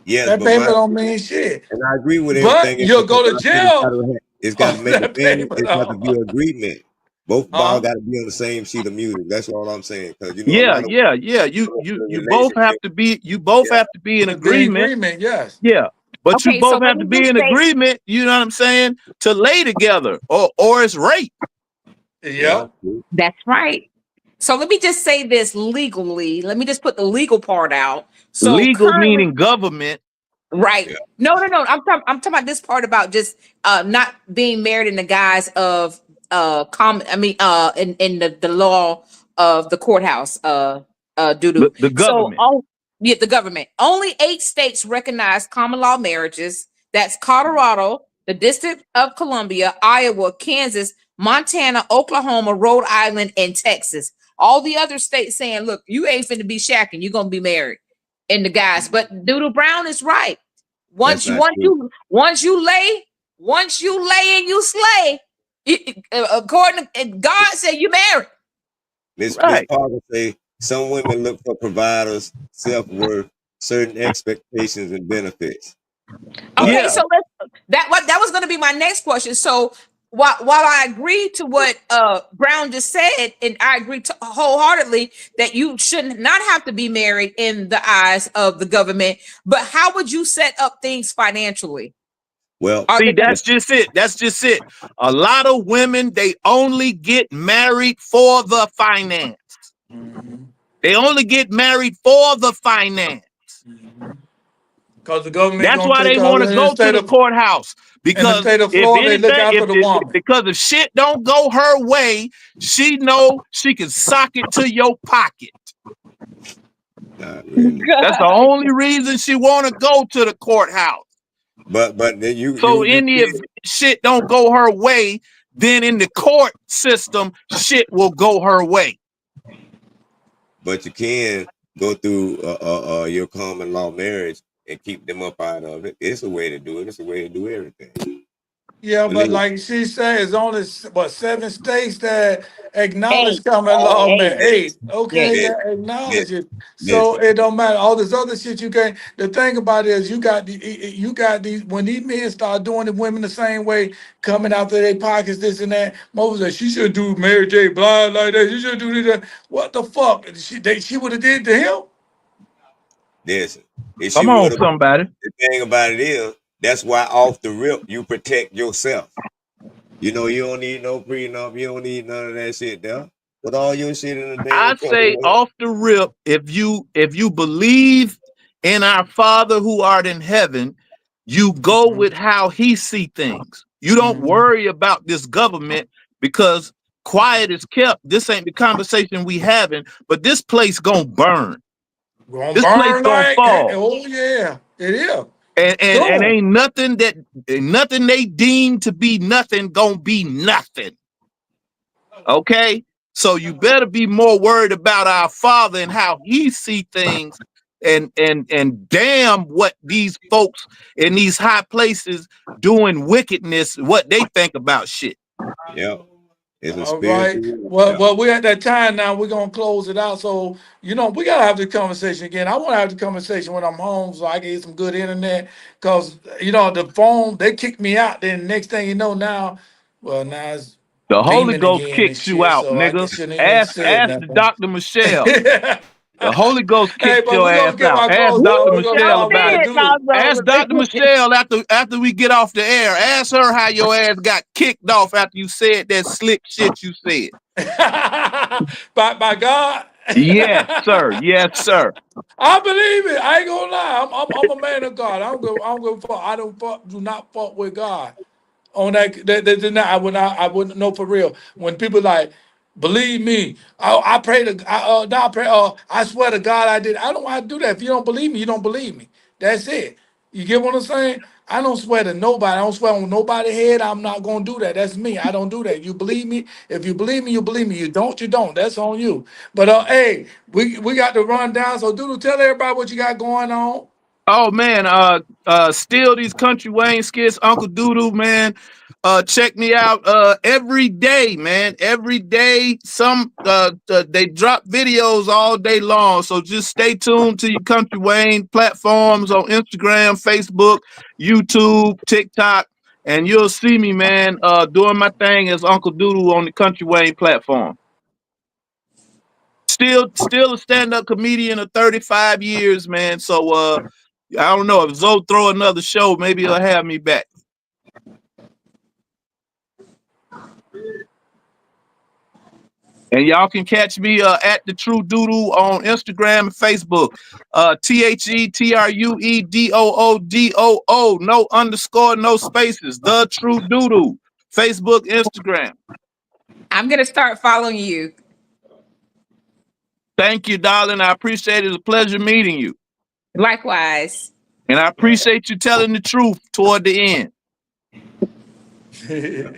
Yes, That but paper don't mean shit. and I agree with But everything else, you'll but go to I said jail it's got to off make a that family. paper, It's got to be though. an agreement. Both ball Huh? got to be on the same sheet of music. That's all I'm saying. Because a Yeah. lot of You both have relationship. to be Yeah, in To be in agreement. agreement, yes. Yeah. But you Okay, so both let have me to be just in say. agreement, you know what I'm saying, to lay together or it's rape. yeah. Yep. That's right. So let me just say this legally. Let me just put the legal part out. So Legal currently, meaning government. right. No. I'm talking about this part about just not being married in the guise of common in the law of the courthouse doo-doo. The So government. yeah, the government. Only 8 states recognize common law marriages. That's Colorado, the District of Columbia, Iowa, Kansas, Montana, Oklahoma, Rhode Island, and Texas. All the other states saying, look, you ain't finna be shacking, you're gonna be married in the guys. But Doodle Brown is right. That's Once you not once true. you once you lay, and you slay, according to God said you married. Miss Right. Parker say some women look for providers, self worth, certain expectations and benefits. But Okay, Yeah. so that was going to be my next question. So while I agree to what Brown just said, and I agree wholeheartedly that you should not have to be married in the eyes of the government, but how would you set up things financially? Well, see, that's just it. That's just it. A lot of women, they only get married for the finance. They only get married for the finance. Because the government That's gonna why take they all want to in the go to state the of courthouse. in the Because state of if Florida, they look anything, out for the woman. because if shit don't go her way, she know she can sock it to your pocket. Not really. That's the only reason she want to go to the courthouse. But then you So if shit don't go her way, then in the court system, shit will go her way. But you can go through your common law marriage and keep them up out of it. It's a way to do it. It's a way to do everything. Yeah, but Believe like she says, only 7 states that acknowledge 8. common law, man. 8. 8, okay, Yes. that acknowledge it. So Listen. it don't matter. All this other shit you can't. The thing about it is, you got these. When these men start doing the women the same way, coming out of their pockets, this and that. Moses said she should do Mary J. Blige like that. She should do this. What the fuck? She would have did to him. Listen. If she Come on, would have, somebody. the thing about it is, that's why off the rip you protect yourself. You know, you don't need no prenup. You don't need none of that shit there. Put all your shit in the damn I say company. off the rip, if you believe in our Father who art in heaven, you go with how he see things. You don't worry about this government, because quiet is kept. This ain't the conversation we having, but this place gonna burn. Gonna This place burn gonna like, fall. oh yeah, it is. And ain't nothing they deem to be nothing gonna be nothing. Okay? So you better be more worried about our Father and how he see things, and damn what these folks in these high places doing wickedness, what they think about shit. Yep. It's a All right. spiritual. Well, we're at that time now. We're gonna close it out. So, we gotta have this conversation again. I want to have the conversation when I'm home, so I can get some good internet. Cause the phone, they kicked me out. Then next thing you know, now it's The Holy beaming Ghost again and kicks you shit. out, So I nigga. just shouldn't even Ask say the nothing. Dr. Michelle. The Holy Ghost Hey, kicks but your we're gonna ass get out. my Ask close Dr. out. We're gonna Michelle talk about about it. the dude. Ask Dr. Michelle after we get off the air. Ask her how your ass got kicked off after you said that slick shit you said. by God. Yes, sir. Yes, sir. I believe it. I ain't gonna lie. I'm a man of God. I'm gonna fuck. Do not fuck with God. On that, I wouldn't know for real. When people like, believe me, I pray to I pray, I swear to God I did. I don't want to do that. If you don't believe me, you don't believe me. That's it. You get what I'm saying? I don't swear to nobody. I don't swear on nobody's head. I'm not gonna do that. That's me. I don't do that. You believe me? If you believe me, you believe me. You don't, you don't. That's on you. But hey, we got to run down. So Doodle, tell everybody what you got going on. Oh man, still these country Wayne skits, Uncle Doodoo, man. Check me out every day, man. Every day, they drop videos all day long. So just stay tuned to your Country Wayne platforms on Instagram, Facebook, YouTube, TikTok, and you'll see me, man, doing my thing as Uncle Doodoo on the Country Wayne platform. Still a stand-up comedian of 35 years, man. So I don't know if Zoe throw another show, maybe he'll have me back. And y'all can catch me at the True Doodoo on Instagram and Facebook. TheTrueDoodoo. No underscore, no spaces. The True Doodoo. Facebook, Instagram. I'm gonna start following you. Thank you, darling. I appreciate it. It's a pleasure meeting you. Likewise. And I appreciate you telling the truth toward the end. Look,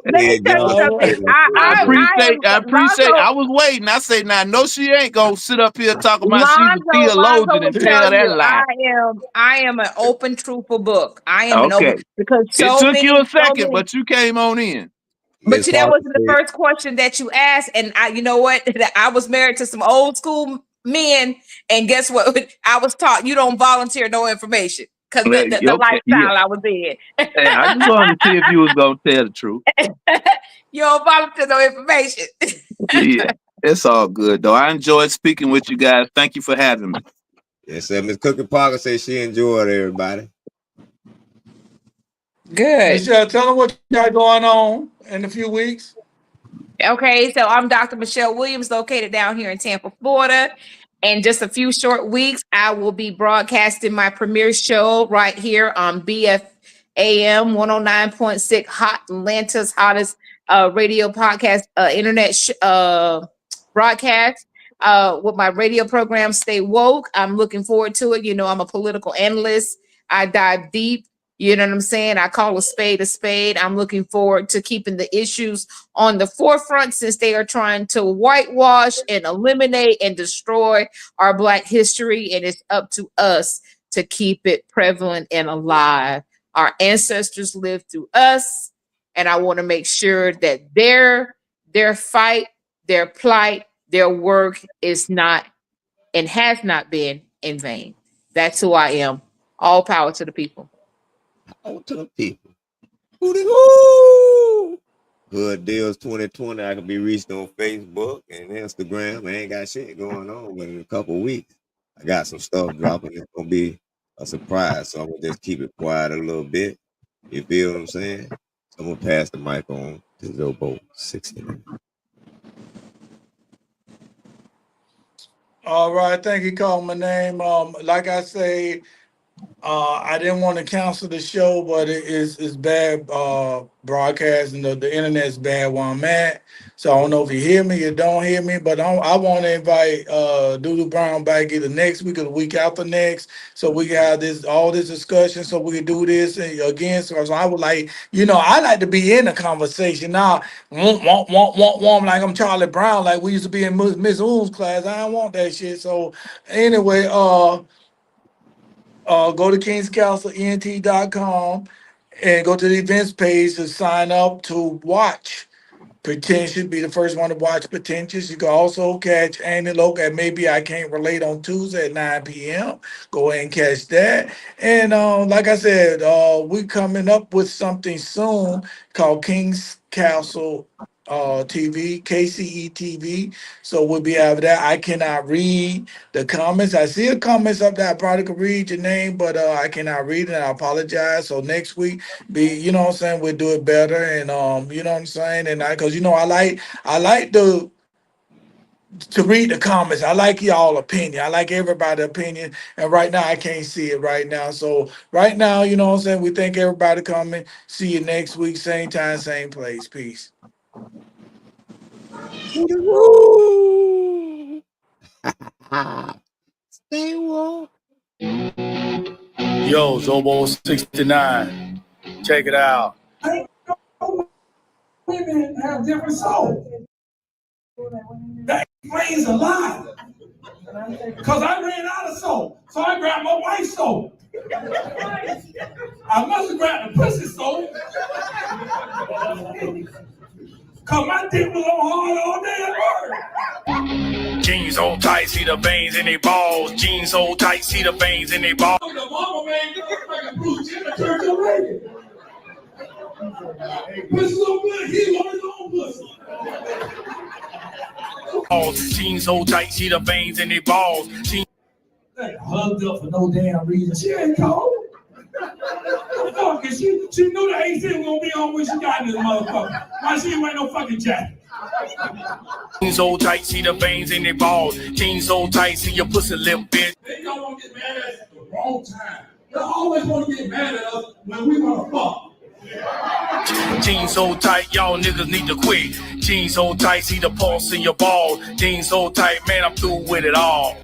let me tell you something. I appreciate. Lonzo, I was waiting. I say, now, no, she ain't gonna sit up here talking about she's a Lonzo theologian will and tell tell that you lie. I am an open, truthful book. I am an Okay. open, because It so took you many, a second, but you came on in. but that wasn't the first question that you asked. And you know what? I was married to some old school men, and guess what? I was taught you don't volunteer no information because the lifestyle I was in. Hey, I just wanted to see if you was gonna tell the truth. You don't volunteer no information. Yeah, it's all good though. I enjoyed speaking with you guys. Thank you for having me. Yes, sir. Miss Cookie Parker said she enjoyed everybody. Good. Michelle, tell them what you got going on in a few weeks. Okay, so I'm Dr. Michelle Williams, located down here in Tampa, Florida. In just a few short weeks, I will be broadcasting my premiere show right here on BFAM 109.6, Hot Atlanta's hottest radio podcast, internet broadcast. With my radio program, Stay Woke. I'm looking forward to it. You know, I'm a political analyst. I dive deep. You know what I'm saying? I call a spade a spade. I'm looking forward to keeping the issues on the forefront since they are trying to whitewash and eliminate and destroy our Black history. And it's up to us to keep it prevalent and alive. Our ancestors lived through us, and I want to make sure that their fight, their plight, their work is not and has not been in vain. That's who I am. All power to the people. Power to the people. Hoo-dee-hoo! Hood Deals 2020. I can be reached on Facebook and Instagram. I ain't got shit going on, but in a couple of weeks, I got some stuff dropping. It's gonna be a surprise, so I'm gonna just keep it quiet a little bit. You feel what I'm saying? So I'm gonna pass the mic on to Zobo 69. All right, thank you, called my name. Like I say, I didn't want to cancel the show, but it's bad broadcasting. The internet's bad where I'm at. So I don't know if you hear me or don't hear me, but I want to invite Doodoo Brown back either next week or the week after next, so we can have all this discussion, so we can do this again. So I would like, I like to be in the conversation now. Like I'm Charlie Brown, like we used to be in Miss Oom's class. I don't want that shit. So anyway, go to kingscastleent.com and go to the events page to sign up to watch Pretentious. Be the first one to watch Pretentious. You can also catch Andy Loke at Maybe I Can't Relate on Tuesday at 9 p.m. Go ahead and catch that. And like I said, we coming up with something soon called King's Castle TV, KCE TV. So we'll be having that. I cannot read the comments. I see the comments up there. I probably could read your name, but I cannot read it. And I apologize. So next week, you know what I'm saying, we'll do it better. And you know what I'm saying? And because I like to read the comments. I like y'all opinion. I like everybody's opinion. And right now I can't see it right now. So right now, you know what I'm saying? We thank everybody coming. See you next week, same time, same place. Peace. Stay woke. Yo, Zobo 69. Check it out. Women have different souls. That explains a lot. Because I ran out of soul. So I grabbed my wife's soul. I must have grabbed the pussy soul. Because my dick was on hard all day at work. Jeans so tight, see the veins in their balls. Jeans so tight, see the veins in their balls. The mama man like a Bruce Jenner turned your lady. Pussy so good, he on his own pussy. Jeans so tight, see the veins in their balls. Hugged up for no damn reason. She ain't cold. Fuck it. She knew the AC was gonna be on when she got in this motherfucker. Why she ain't wear no fucking jacket? Jeans so tight, see the veins in their balls. Jeans so tight, see your pussy lip bitch. They don't want to get mad at us at the wrong time. They always want to get mad at us when we want to fuck. Jeans so tight, y'all niggas need to quit. Jeans so tight, see the pulse in your balls. Jeans so tight, man, I'm through with it all.